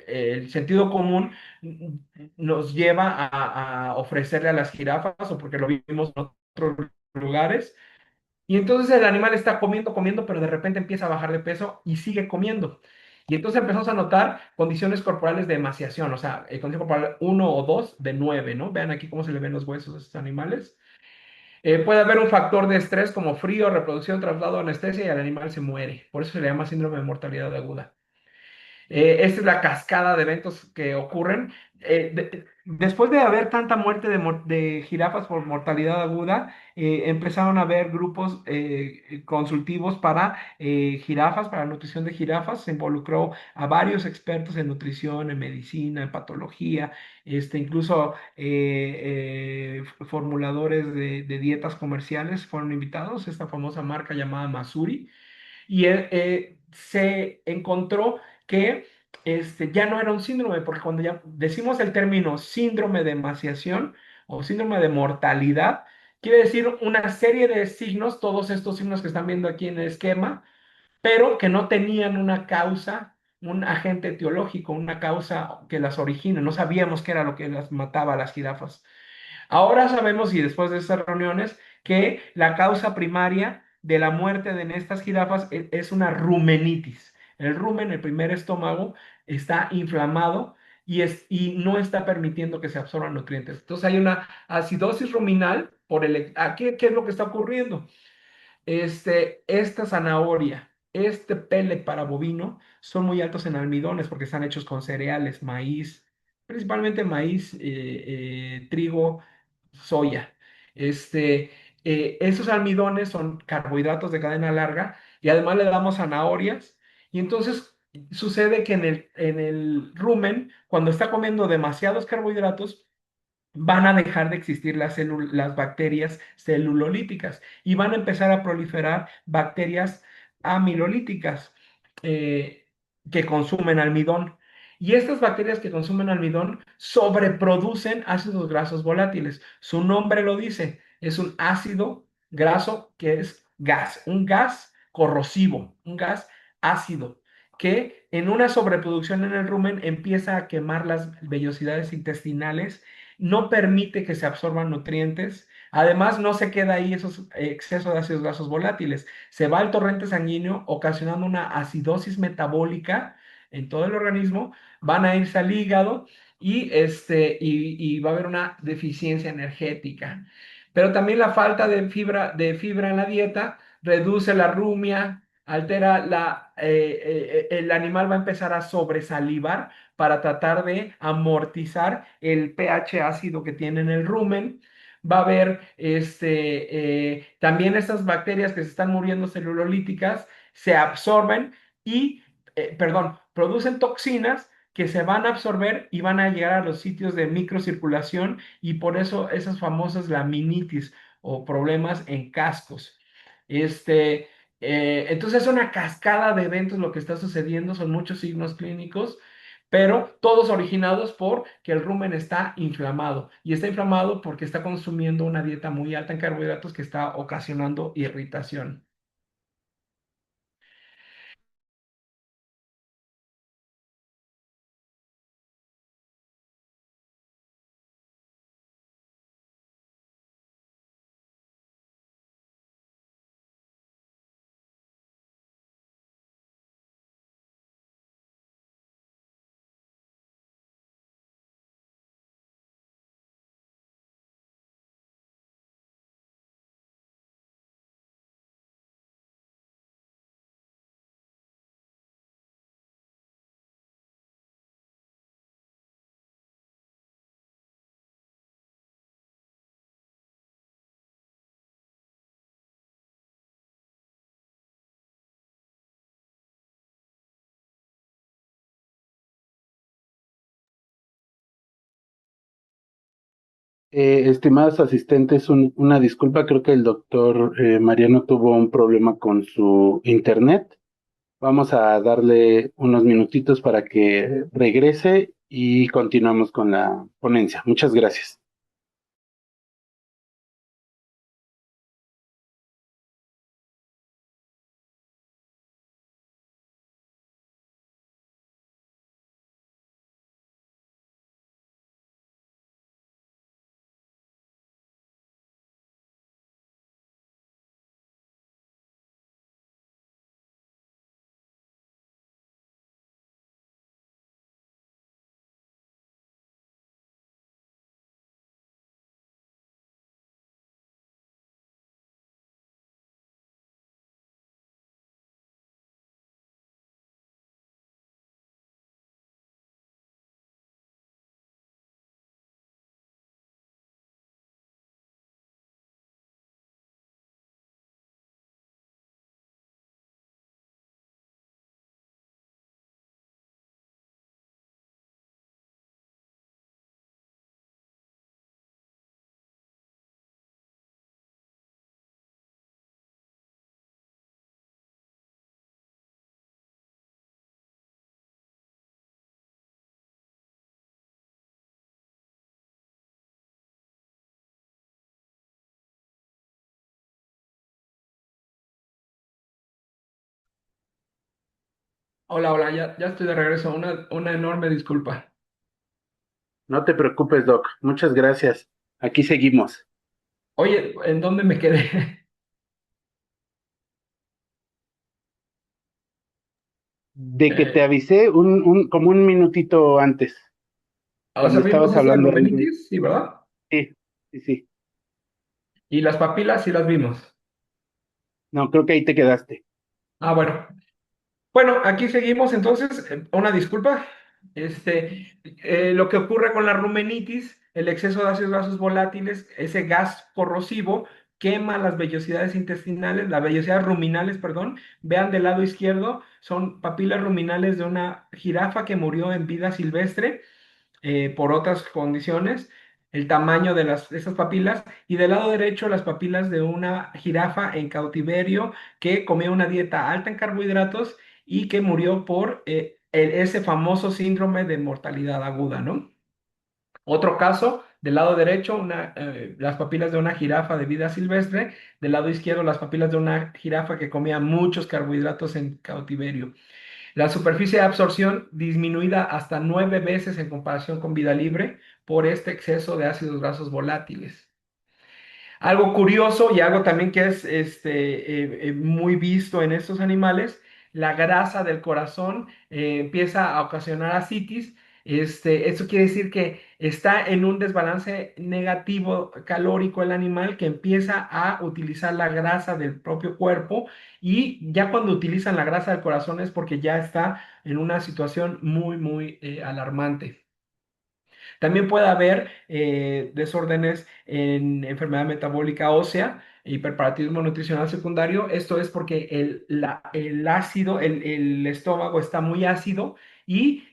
el sentido común nos lleva a ofrecerle a las jirafas o porque lo vimos en otros lugares. Y entonces el animal está comiendo, comiendo, pero de repente empieza a bajar de peso y sigue comiendo. Y entonces empezamos a notar condiciones corporales de emaciación, o sea, condición corporal 1 o 2 de 9, ¿no? Vean aquí cómo se le ven los huesos a estos animales. Puede haber un factor de estrés como frío, reproducción, traslado, anestesia y el animal se muere. Por eso se le llama síndrome de mortalidad aguda. Esta es la cascada de eventos que ocurren. Después de haber tanta muerte de jirafas por mortalidad aguda, empezaron a haber grupos consultivos para jirafas, para nutrición de jirafas. Se involucró a varios expertos en nutrición, en medicina, en patología, incluso formuladores de dietas comerciales fueron invitados, esta famosa marca llamada Masuri y se encontró que ya no era un síndrome, porque cuando ya decimos el término síndrome de emaciación o síndrome de mortalidad, quiere decir una serie de signos, todos estos signos que están viendo aquí en el esquema, pero que no tenían una causa, un agente etiológico, una causa que las origine. No sabíamos qué era lo que las mataba a las jirafas. Ahora sabemos, y después de estas reuniones, que la causa primaria de la muerte de estas jirafas es una rumenitis. El rumen, el primer estómago, está inflamado y no está permitiendo que se absorban nutrientes. Entonces hay una acidosis ruminal por ¿qué es lo que está ocurriendo? Esta zanahoria, este pellet para bovino son muy altos en almidones porque están hechos con cereales, maíz, principalmente maíz, trigo, soya. Este, Esos almidones son carbohidratos de cadena larga y además le damos zanahorias y entonces sucede que en el rumen, cuando está comiendo demasiados carbohidratos, van a dejar de existir las bacterias celulolíticas y van a empezar a proliferar bacterias amilolíticas eh, que consumen almidón. Y estas bacterias que consumen almidón sobreproducen ácidos grasos volátiles. Su nombre lo dice, es un ácido graso que es gas, un gas corrosivo, un gas ácido que en una sobreproducción en el rumen empieza a quemar las vellosidades intestinales, no permite que se absorban nutrientes. Además, no se queda ahí esos excesos de ácidos grasos volátiles. Se va al torrente sanguíneo, ocasionando una acidosis metabólica en todo el organismo. Van a irse al hígado y va a haber una deficiencia energética. Pero también la falta de fibra en la dieta reduce la rumia, altera el animal va a empezar a sobresalivar para tratar de amortizar el pH ácido que tiene en el rumen. Va a haber también estas bacterias que se están muriendo celulolíticas, se absorben perdón, producen toxinas que se van a absorber y van a llegar a los sitios de microcirculación y por eso esas famosas laminitis o problemas en cascos. Entonces es una cascada de eventos lo que está sucediendo, son muchos signos clínicos, pero todos originados por que el rumen está inflamado. Y está inflamado porque está consumiendo una dieta muy alta en carbohidratos que está ocasionando irritación. Estimados asistentes, una disculpa, creo que el doctor Mariano tuvo un problema con su internet. Vamos a darle unos minutitos para que regrese y continuamos con la ponencia. Muchas gracias. Hola, hola, ya estoy de regreso. Una enorme disculpa. No te preocupes, Doc. Muchas gracias. Aquí seguimos. Oye, ¿en dónde me quedé? De que te avisé como un minutito antes, O sea, cuando vimos estabas esta hablando ahí de... rumenitis, sí, ¿verdad? Sí, sí, sí. Y las papilas sí las vimos. No, creo que ahí te quedaste. Ah, bueno. Bueno, aquí seguimos entonces. Una disculpa. Lo que ocurre con la rumenitis, el exceso de ácidos grasos volátiles, ese gas corrosivo quema las vellosidades intestinales, las vellosidades ruminales, perdón. Vean del lado izquierdo, son papilas ruminales de una jirafa que murió en vida silvestre por otras condiciones, el tamaño de esas papilas, y del lado derecho las papilas de una jirafa en cautiverio que comía una dieta alta en carbohidratos y que murió por ese famoso síndrome de mortalidad aguda, ¿no? Otro caso, del lado derecho, las papilas de una jirafa de vida silvestre, del lado izquierdo, las papilas de una jirafa que comía muchos carbohidratos en cautiverio. La superficie de absorción disminuida hasta 9 veces en comparación con vida libre por este exceso de ácidos grasos volátiles. Algo curioso y algo también que es muy visto en estos animales, la grasa del corazón empieza a ocasionar ascitis. Esto quiere decir que está en un desbalance negativo calórico el animal que empieza a utilizar la grasa del propio cuerpo y ya cuando utilizan la grasa del corazón es porque ya está en una situación muy, muy alarmante. También puede haber desórdenes en enfermedad metabólica ósea, hiperparatismo nutricional secundario. Esto es porque el ácido, el estómago está muy ácido y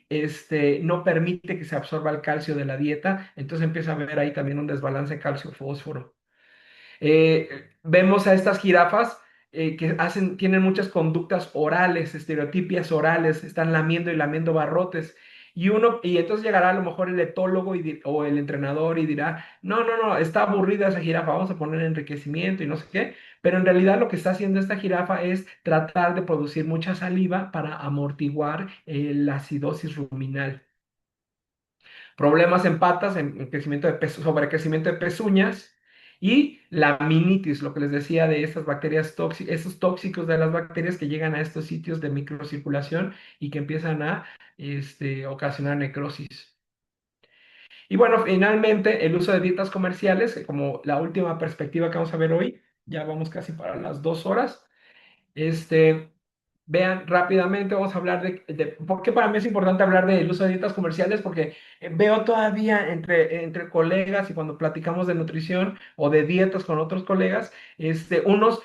no permite que se absorba el calcio de la dieta. Entonces empieza a haber ahí también un desbalance calcio-fósforo. Vemos a estas jirafas tienen muchas conductas orales, estereotipias orales, están lamiendo y lamiendo barrotes. Y entonces llegará a lo mejor el etólogo o el entrenador y dirá, no, no, no, está aburrida esa jirafa, vamos a poner enriquecimiento y no sé qué. Pero en realidad lo que está haciendo esta jirafa es tratar de producir mucha saliva para amortiguar la acidosis ruminal. Problemas en patas, en crecimiento sobrecrecimiento de pezuñas y la aminitis, lo que les decía de estas bacterias tóxicas, esos tóxicos de las bacterias que llegan a estos sitios de microcirculación y que empiezan a ocasionar necrosis. Y bueno, finalmente el uso de dietas comerciales, como la última perspectiva que vamos a ver hoy, ya vamos casi para las 2 horas. Este, Vean rápidamente, vamos a hablar ¿por qué para mí es importante hablar del uso de dietas comerciales? Porque veo todavía entre colegas y cuando platicamos de nutrición o de dietas con otros colegas, unos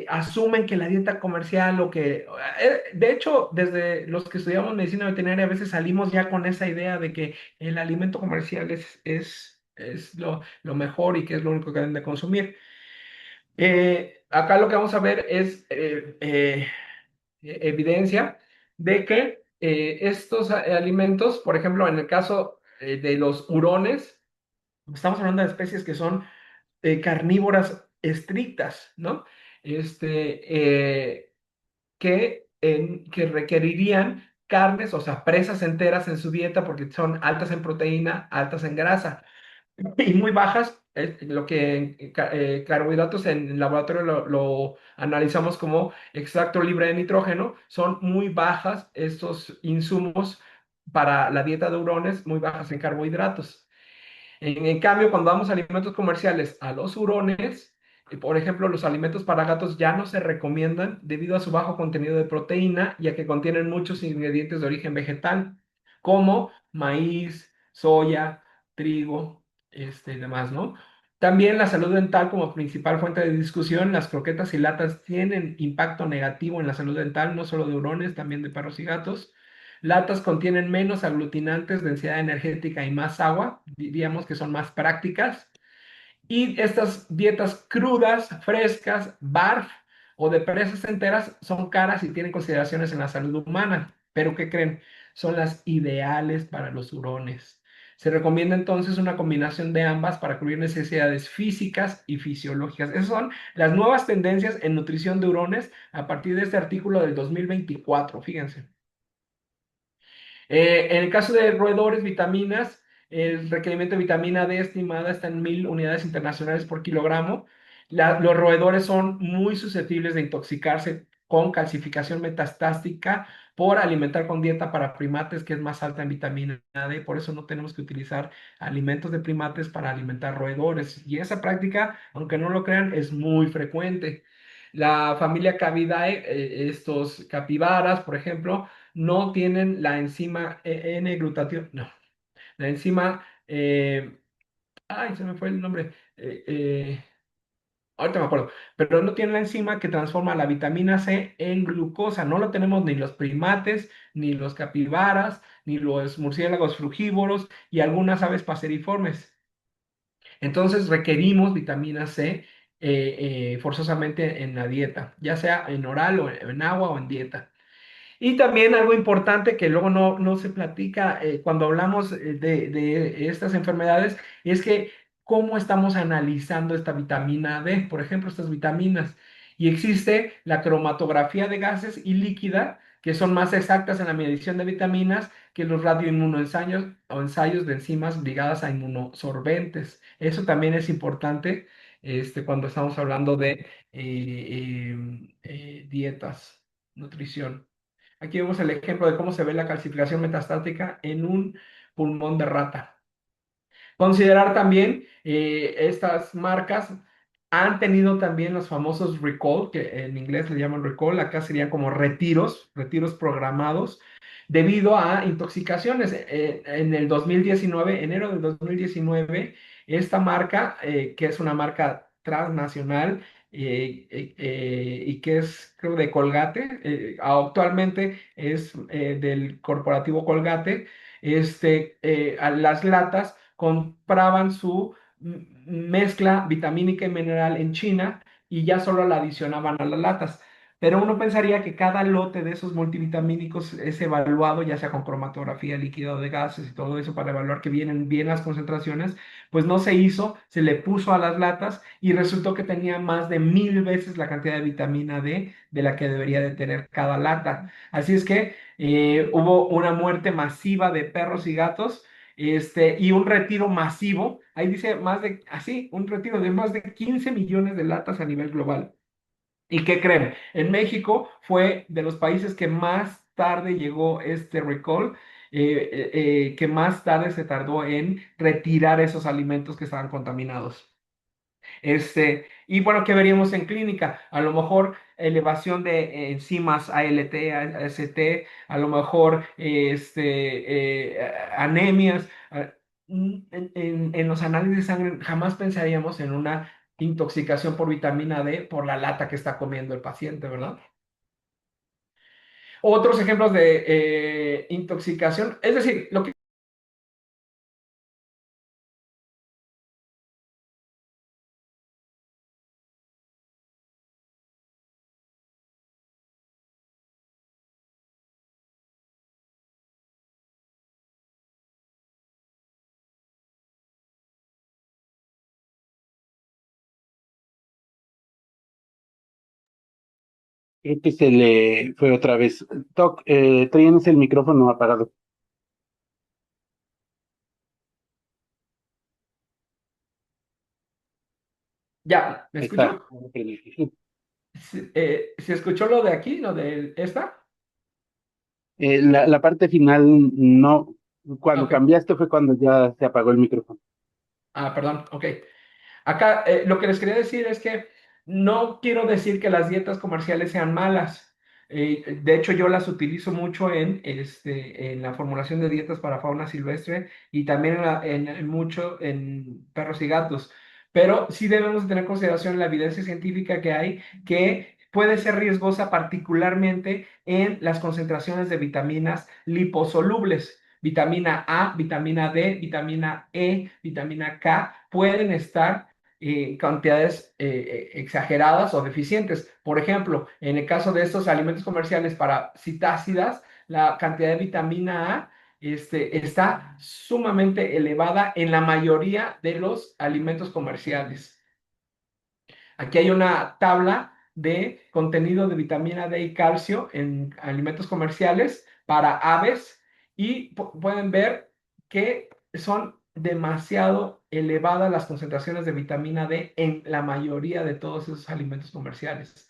asumen que la dieta comercial de hecho, desde los que estudiamos medicina veterinaria a veces salimos ya con esa idea de que el alimento comercial es es lo mejor y que es lo único que deben de consumir. Acá lo que vamos a ver es evidencia de que estos alimentos, por ejemplo, en el caso de los hurones, estamos hablando de especies que son carnívoras estrictas, ¿no? Este, que requerirían carnes, o sea, presas enteras en su dieta porque son altas en proteína, altas en grasa y muy bajas. Lo que carbohidratos en el laboratorio lo analizamos como extracto libre de nitrógeno, son muy bajas estos insumos para la dieta de hurones, muy bajas en carbohidratos. En cambio, cuando damos alimentos comerciales a los hurones, por ejemplo, los alimentos para gatos ya no se recomiendan debido a su bajo contenido de proteína y a que contienen muchos ingredientes de origen vegetal, como maíz, soya, trigo, y demás, ¿no? También la salud dental como principal fuente de discusión, las croquetas y latas tienen impacto negativo en la salud dental, no solo de hurones, también de perros y gatos. Latas contienen menos aglutinantes, densidad energética y más agua, diríamos que son más prácticas. Y estas dietas crudas, frescas, barf o de presas enteras son caras y tienen consideraciones en la salud humana. Pero ¿qué creen? Son las ideales para los hurones. Se recomienda entonces una combinación de ambas para cubrir necesidades físicas y fisiológicas. Esas son las nuevas tendencias en nutrición de hurones a partir de este artículo del 2024. Fíjense. En el caso de roedores, vitaminas, el requerimiento de vitamina D estimada está en 1.000 unidades internacionales por kilogramo. Los roedores son muy susceptibles de intoxicarse con calcificación metastástica por alimentar con dieta para primates, que es más alta en vitamina D. Por eso no tenemos que utilizar alimentos de primates para alimentar roedores. Y esa práctica, aunque no lo crean, es muy frecuente. La familia Cavidae, estos capibaras, por ejemplo, no tienen la enzima N-glutatión, no, la enzima, ay, se me fue el nombre, ahorita me acuerdo, pero no tienen la enzima que transforma la vitamina C en glucosa, no lo tenemos ni los primates, ni los capibaras, ni los murciélagos frugívoros y algunas aves paseriformes. Entonces requerimos vitamina C forzosamente en la dieta, ya sea en oral o en agua o en dieta. Y también algo importante que luego no se platica cuando hablamos de estas enfermedades es que cómo estamos analizando esta vitamina D, por ejemplo, estas vitaminas. Y existe la cromatografía de gases y líquida, que son más exactas en la medición de vitaminas que los radioinmunoensayos o ensayos de enzimas ligadas a inmunosorbentes. Eso también es importante cuando estamos hablando de dietas, nutrición. Aquí vemos el ejemplo de cómo se ve la calcificación metastática en un pulmón de rata. Considerar también estas marcas han tenido también los famosos recall, que en inglés le llaman recall, acá serían como retiros programados, debido a intoxicaciones. En el 2019, enero del 2019, esta marca, que es una marca transnacional, y que es, creo, de Colgate, actualmente es del corporativo Colgate, a las latas compraban su mezcla vitamínica y mineral en China y ya solo la adicionaban a las latas. Pero uno pensaría que cada lote de esos multivitamínicos es evaluado, ya sea con cromatografía, líquido de gases y todo eso, para evaluar que vienen bien las concentraciones. Pues no se hizo, se le puso a las latas y resultó que tenía más de 1.000 veces la cantidad de vitamina D de la que debería de tener cada lata. Así es que hubo una muerte masiva de perros y gatos, y un retiro masivo, ahí dice un retiro de más de 15 millones de latas a nivel global. ¿Y qué creen? En México fue de los países que más tarde llegó este recall, que más tarde se tardó en retirar esos alimentos que estaban contaminados. Y bueno, ¿qué veríamos en clínica? A lo mejor elevación de enzimas ALT, AST, a lo mejor anemias. En los análisis de sangre jamás pensaríamos en una intoxicación por vitamina D por la lata que está comiendo el paciente, ¿verdad? Otros ejemplos de intoxicación, es decir, lo que Creo que se le fue otra vez. Tienes el micrófono apagado. Ya, ¿me Ahí está. escuchó? ¿Se escuchó lo de aquí, lo de esta? La parte final no. Cuando Ok. cambiaste fue cuando ya se apagó el micrófono. Perdón, ok. Acá lo que les quería decir es que no quiero decir que las dietas comerciales sean malas. De hecho, yo las utilizo mucho en la formulación de dietas para fauna silvestre y también en mucho en perros y gatos. Pero sí debemos tener en consideración la evidencia científica que hay, que puede ser riesgosa particularmente en las concentraciones de vitaminas liposolubles. Vitamina A, vitamina D, vitamina E, vitamina K pueden estar cantidades exageradas o deficientes. Por ejemplo, en el caso de estos alimentos comerciales para citácidas, la cantidad de vitamina A está sumamente elevada en la mayoría de los alimentos comerciales. Aquí hay una tabla de contenido de vitamina D y calcio en alimentos comerciales para aves y pueden ver que son demasiado elevadas las concentraciones de vitamina D en la mayoría de todos esos alimentos comerciales.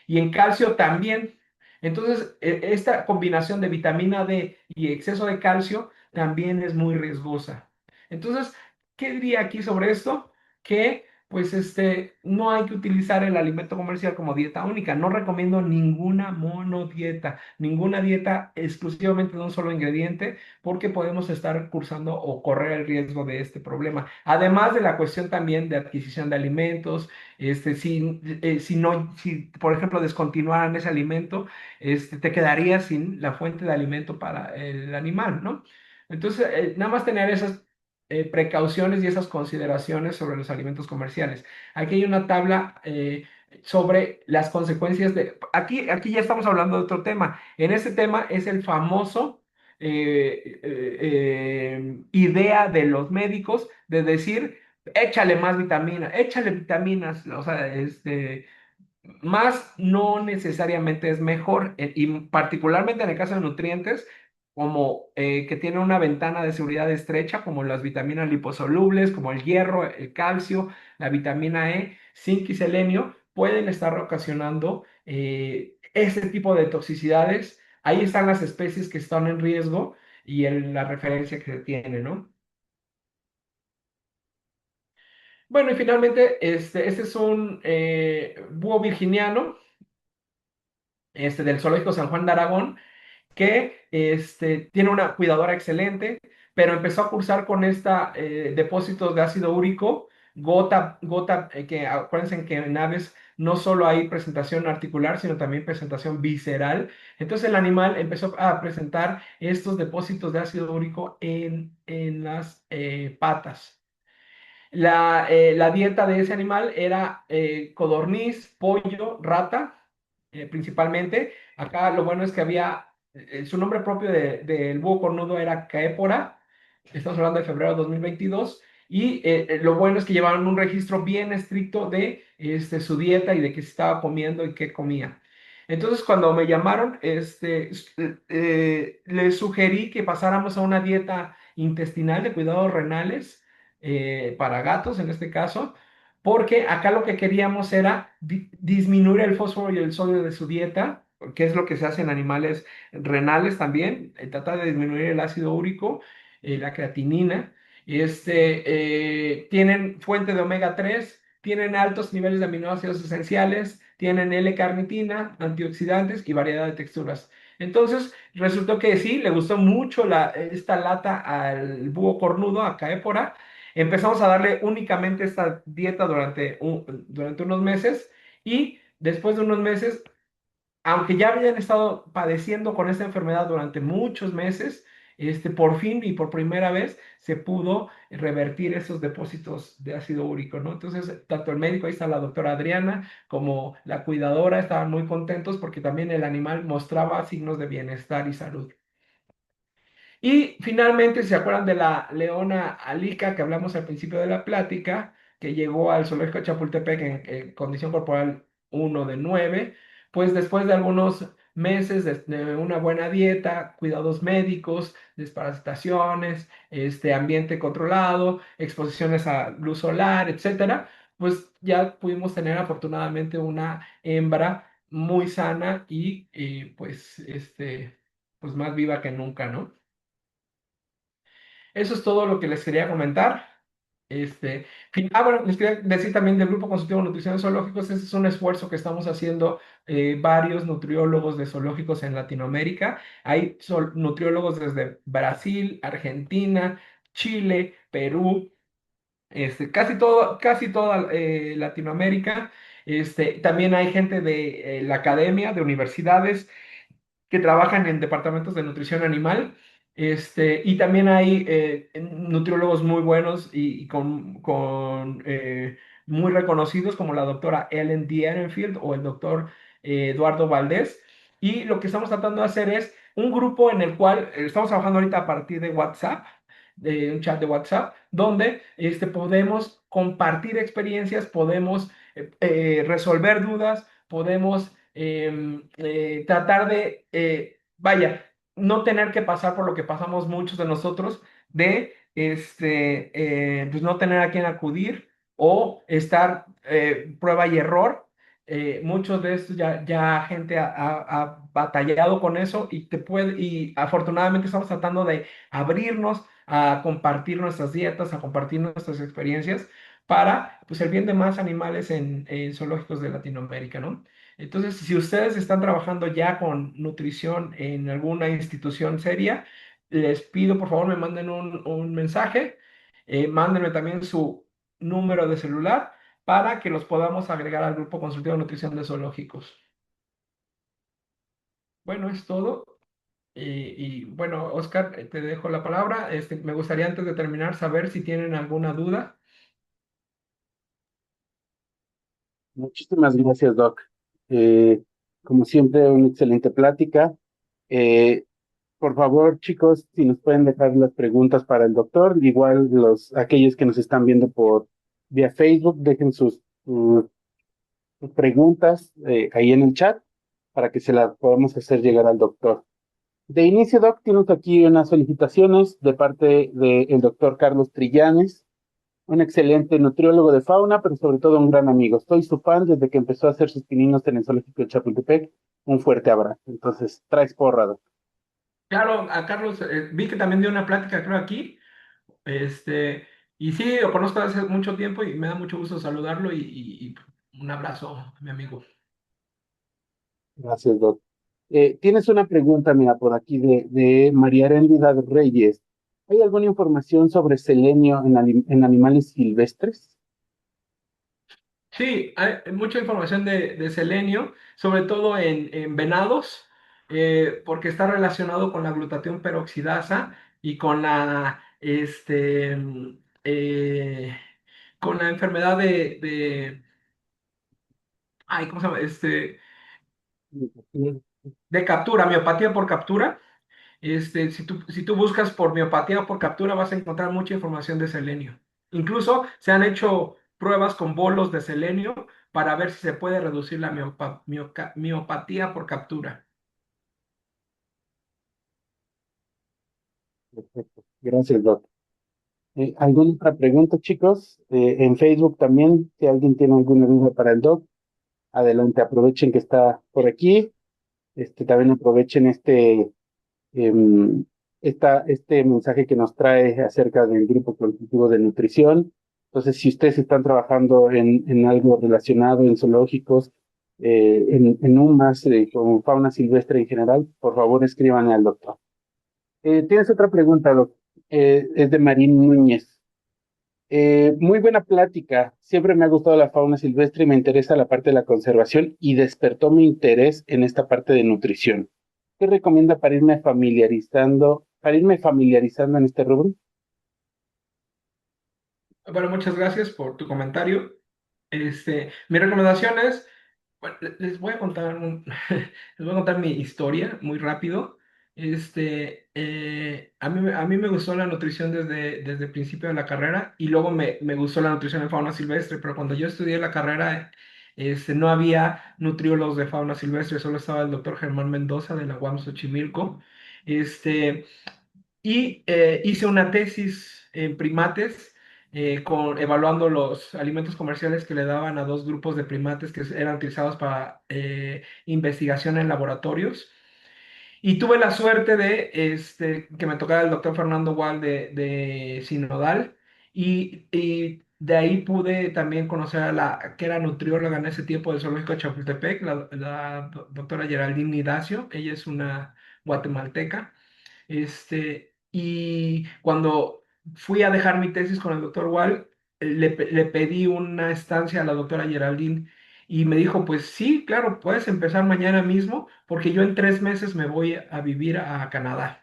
Y en calcio también. Entonces, esta combinación de vitamina D y exceso de calcio también es muy riesgosa. Entonces, ¿qué diría aquí sobre esto? Que pues no hay que utilizar el alimento comercial como dieta única. No recomiendo ninguna monodieta, ninguna dieta exclusivamente de un solo ingrediente, porque podemos estar cursando o correr el riesgo de este problema. Además de la cuestión también de adquisición de alimentos, si por ejemplo descontinuaran ese alimento, te quedarías sin la fuente de alimento para el animal, ¿no? Entonces, nada más tener esas precauciones y esas consideraciones sobre los alimentos comerciales. Aquí hay una tabla sobre las consecuencias de... Aquí ya estamos hablando de otro tema. En este tema es el famoso idea de los médicos de decir, échale más vitamina, échale vitaminas, o sea, más no necesariamente es mejor, y particularmente en el caso de nutrientes, como que tienen una ventana de seguridad estrecha, como las vitaminas liposolubles, como el hierro, el calcio, la vitamina E, zinc y selenio, pueden estar ocasionando este tipo de toxicidades. Ahí están las especies que están en riesgo y la referencia que se tiene, ¿no? Bueno, y finalmente, este es un búho virginiano del Zoológico San Juan de Aragón, que tiene una cuidadora excelente, pero empezó a cursar con esta depósitos de ácido úrico, gota, que acuérdense que en aves no solo hay presentación articular, sino también presentación visceral. Entonces el animal empezó a presentar estos depósitos de ácido úrico en las patas. La dieta de ese animal era codorniz, pollo, rata, principalmente. Acá lo bueno es que había, su nombre propio del búho cornudo era Caépora. Estamos hablando de febrero de 2022. Y lo bueno es que llevaban un registro bien estricto de su dieta y de qué se estaba comiendo y qué comía. Entonces, cuando me llamaron, les sugerí que pasáramos a una dieta intestinal de cuidados renales para gatos en este caso, porque acá lo que queríamos era disminuir el fósforo y el sodio de su dieta, que es lo que se hace en animales renales también, tratar de disminuir el ácido úrico, la creatinina. Tienen fuente de omega 3, tienen altos niveles de aminoácidos esenciales, tienen L-carnitina, antioxidantes y variedad de texturas. Entonces, resultó que sí, le gustó mucho esta lata al búho cornudo, a Caépora. Empezamos a darle únicamente esta dieta durante unos meses y después de unos meses, aunque ya habían estado padeciendo con esta enfermedad durante muchos meses, por fin y por primera vez se pudo revertir esos depósitos de ácido úrico, ¿no? Entonces, tanto el médico, ahí está la doctora Adriana, como la cuidadora estaban muy contentos porque también el animal mostraba signos de bienestar y salud. Y finalmente, si se acuerdan de la leona Alica que hablamos al principio de la plática, que llegó al zoológico de Chapultepec en condición corporal 1 de 9, pues después de algunos meses de una buena dieta, cuidados médicos, desparasitaciones, ambiente controlado, exposiciones a luz solar, etcétera, pues ya pudimos tener afortunadamente una hembra muy sana y pues, pues más viva que nunca, ¿no? Eso es todo lo que les quería comentar. Bueno, les quería decir también del Grupo Consultivo de Nutrición de Zoológicos. Este es un esfuerzo que estamos haciendo varios nutriólogos de zoológicos en Latinoamérica. Hay nutriólogos desde Brasil, Argentina, Chile, Perú, casi toda Latinoamérica. También hay gente de la academia, de universidades que trabajan en departamentos de nutrición animal. Y también hay nutriólogos muy buenos y con muy reconocidos como la doctora Ellen D. Ehrenfield o el doctor Eduardo Valdés. Y lo que estamos tratando de hacer es un grupo en el cual estamos trabajando ahorita a partir de WhatsApp, de un chat de WhatsApp, donde podemos compartir experiencias, podemos resolver dudas, podemos tratar de, vaya, no tener que pasar por lo que pasamos muchos de nosotros, de pues no tener a quién acudir o estar prueba y error. Muchos de estos ya gente ha batallado con eso y afortunadamente estamos tratando de abrirnos a compartir nuestras dietas, a compartir nuestras experiencias para pues, el bien de más animales en zoológicos de Latinoamérica, ¿no? Entonces, si ustedes están trabajando ya con nutrición en alguna institución seria, les pido por favor me manden un mensaje, mándenme también su número de celular para que los podamos agregar al grupo consultivo de nutrición de zoológicos. Bueno, es todo. Bueno, Oscar, te dejo la palabra. Me gustaría antes de terminar saber si tienen alguna duda. Muchísimas gracias, Doc. Eh, Como siempre, una excelente plática. Eh, por favor, chicos, si nos pueden dejar las preguntas para el doctor, igual aquellos que nos están viendo por vía Facebook, dejen sus preguntas ahí en el chat para que se las podamos hacer llegar al doctor. De inicio, Doc, tienes aquí unas felicitaciones de parte del doctor Carlos Trillanes, un excelente nutriólogo de fauna, pero sobre todo un gran amigo. Soy su fan desde que empezó a hacer sus pininos en el zoológico de Chapultepec. Un fuerte abrazo. Entonces, traes porra, Doc. Claro, a Carlos, vi que también dio una plática, creo, aquí. Este, y sí, lo conozco desde hace mucho tiempo y me da mucho gusto saludarlo y un abrazo, mi amigo. Gracias, Doc. Tienes una pregunta, mira, por aquí de María Herendida Reyes. ¿Hay alguna información sobre selenio en animales silvestres? Sí, hay mucha información de selenio, sobre todo en venados, porque está relacionado con la glutatión peroxidasa y eh, con la enfermedad ay, ¿cómo se llama? De captura, miopatía por captura. Si tú buscas por miopatía por captura, vas a encontrar mucha información de selenio. Incluso se han hecho pruebas con bolos de selenio para ver si se puede reducir la miopatía por captura. Perfecto. Gracias, Doc. ¿Alguna otra pregunta, chicos? En Facebook también, si alguien tiene alguna duda para el Doc, adelante, aprovechen que está por aquí. También aprovechen em, este mensaje que nos trae acerca del grupo consultivo de nutrición. Entonces, si ustedes están trabajando en algo relacionado en zoológicos, en UMAS, con fauna silvestre en general, por favor escriban al doctor. Tienes otra pregunta, Doc. Es de Marín Núñez. Muy buena plática. Siempre me ha gustado la fauna silvestre y me interesa la parte de la conservación y despertó mi interés en esta parte de nutrición. ¿Qué recomienda para irme familiarizando en este rubro? Bueno, muchas gracias por tu comentario. Mi recomendación es, bueno, les voy a contar les voy a contar mi historia muy rápido. A mí me gustó la nutrición desde el principio de la carrera y luego me gustó la nutrición en fauna silvestre, pero cuando yo estudié la carrera No había nutriólogos de fauna silvestre, solo estaba el doctor Germán Mendoza de la UAM Xochimilco. Este, hice una tesis en primates, evaluando los alimentos comerciales que le daban a dos grupos de primates que eran utilizados para investigación en laboratorios. Y tuve la suerte de que me tocara el doctor Fernando Gual de Sinodal, y de ahí pude también conocer a la que era nutrióloga en ese tiempo del zoológico de Chapultepec, la doctora Geraldine Nidacio. Ella es una guatemalteca. Y cuando fui a dejar mi tesis con el doctor Wall, le pedí una estancia a la doctora Geraldine, y me dijo, pues sí, claro, puedes empezar mañana mismo porque yo en 3 meses me voy a vivir a Canadá.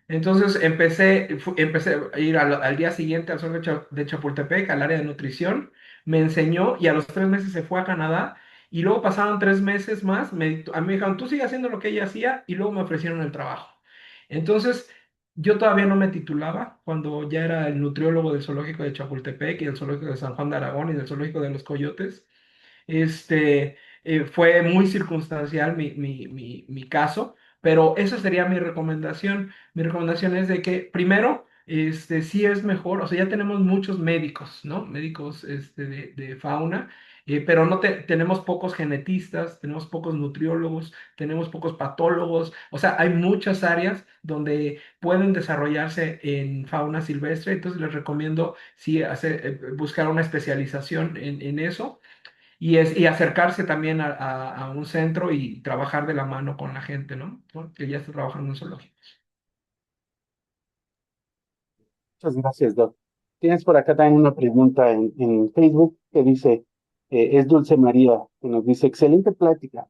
Entonces empecé a ir al día siguiente al sur de Chapultepec, al área de nutrición. Me enseñó, y a los 3 meses se fue a Canadá. Y luego pasaron 3 meses más, a mí me dijeron, tú sigue haciendo lo que ella hacía, y luego me ofrecieron el trabajo. Entonces, yo todavía no me titulaba cuando ya era el nutriólogo del zoológico de Chapultepec y del zoológico de San Juan de Aragón y del zoológico de los Coyotes. Este, Fue muy circunstancial mi caso, pero esa sería mi recomendación. Mi recomendación es de que primero, sí es mejor, o sea, ya tenemos muchos médicos, ¿no? Médicos de fauna, pero no tenemos pocos genetistas, tenemos pocos nutriólogos, tenemos pocos patólogos, o sea, hay muchas áreas donde pueden desarrollarse en fauna silvestre. Entonces les recomiendo, sí, buscar una especialización en eso, y acercarse también a un centro y trabajar de la mano con la gente, ¿no? Que ya está trabajando en zoológicos. Muchas gracias, Doc. Tienes por acá también una pregunta en Facebook que dice, es Dulce María, que nos dice, excelente plática.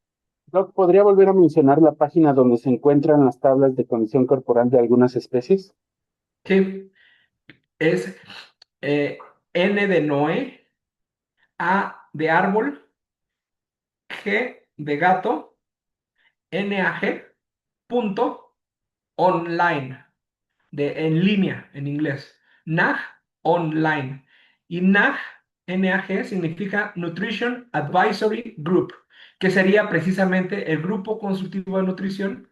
Doc, ¿podría volver a mencionar la página donde se encuentran las tablas de condición corporal de algunas especies? Sí, es eh, N de Noé, A de árbol, G de gato, NAG, punto, online, en línea en inglés. NAG online. Y NAG significa Nutrition Advisory Group, que sería precisamente el grupo consultivo de nutrición,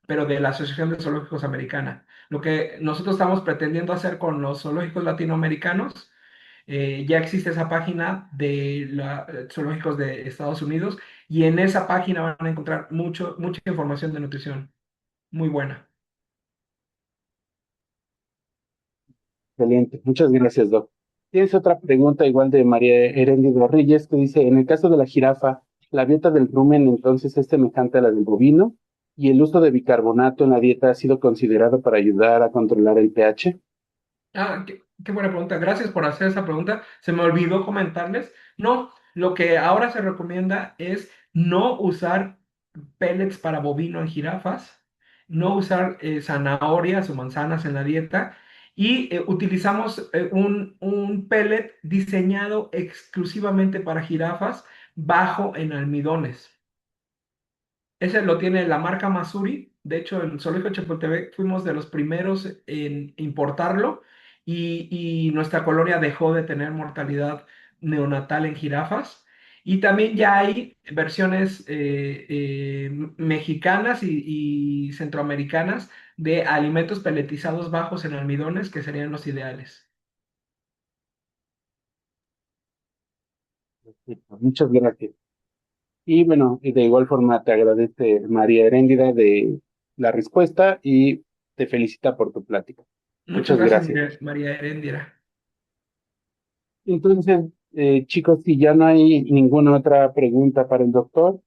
pero de la Asociación de Zoológicos Americana. Lo que nosotros estamos pretendiendo hacer con los zoológicos latinoamericanos, ya existe esa página de los zoológicos de Estados Unidos, y en esa página van a encontrar mucha información de nutrición, muy buena. Excelente, muchas gracias, Doc. Tienes otra pregunta igual de María Heréndira Reyes que dice, en el caso de la jirafa, la dieta del rumen entonces es semejante a la del bovino y el uso de bicarbonato en la dieta ha sido considerado para ayudar a controlar el pH. Qué buena pregunta. Gracias por hacer esa pregunta. Se me olvidó comentarles. No, lo que ahora se recomienda es no usar pellets para bovino en jirafas, no usar zanahorias o manzanas en la dieta, y utilizamos un pellet diseñado exclusivamente para jirafas, bajo en almidones. Ese lo tiene la marca Masuri. De hecho, en Zoológico de Chapultepec fuimos de los primeros en importarlo, y nuestra colonia dejó de tener mortalidad neonatal en jirafas. Y también ya hay versiones mexicanas y centroamericanas de alimentos peletizados bajos en almidones, que serían los ideales. Perfecto, muchas gracias. Y bueno, y de igual forma te agradece María Heréndira de la respuesta y te felicita por tu plática. Muchas Muchas gracias, gracias. María Heréndira. Entonces, chicos, si ya no hay ninguna otra pregunta para el doctor,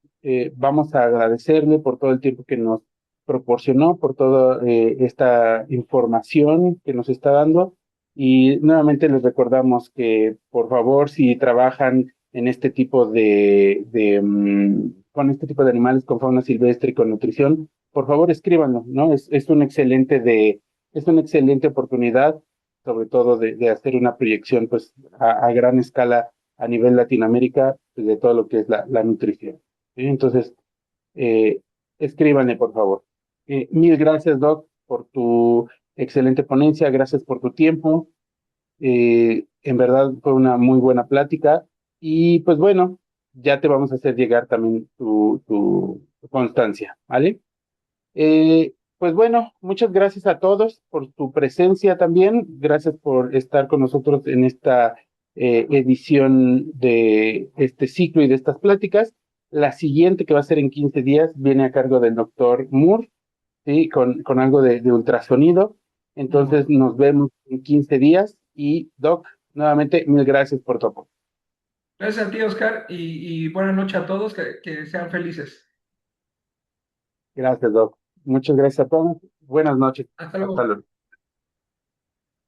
vamos a agradecerle por todo el tiempo que nos proporcionó, por toda esta información que nos está dando. Y nuevamente les recordamos que, por favor, si trabajan en este tipo con este tipo de animales, con fauna silvestre y con nutrición, por favor escríbanlo, ¿no? Es una excelente oportunidad, sobre todo de hacer una proyección pues a gran escala a nivel Latinoamérica, pues, de todo lo que es la nutrición. ¿Sí? Entonces, eh, escríbanle, por favor. Mil gracias, Doc, por tu excelente ponencia, gracias por tu tiempo. En verdad fue una muy buena plática. Y pues bueno, ya te vamos a hacer llegar también tu constancia, ¿vale? Pues bueno, muchas gracias a todos por tu presencia también. Gracias por estar con nosotros en esta edición de este ciclo y de estas pláticas. La siguiente, que va a ser en 15 días, viene a cargo del doctor Moore, ¿sí? Con algo de ultrasonido. Muy Entonces nos vemos en 15 días y Doc, nuevamente, mil gracias por tu apoyo. Gracias a ti, Oscar, y buenas noches a todos, que sean felices. Gracias, Doc. Muchas gracias a todos. Buenas noches. Hasta Hasta luego. luego.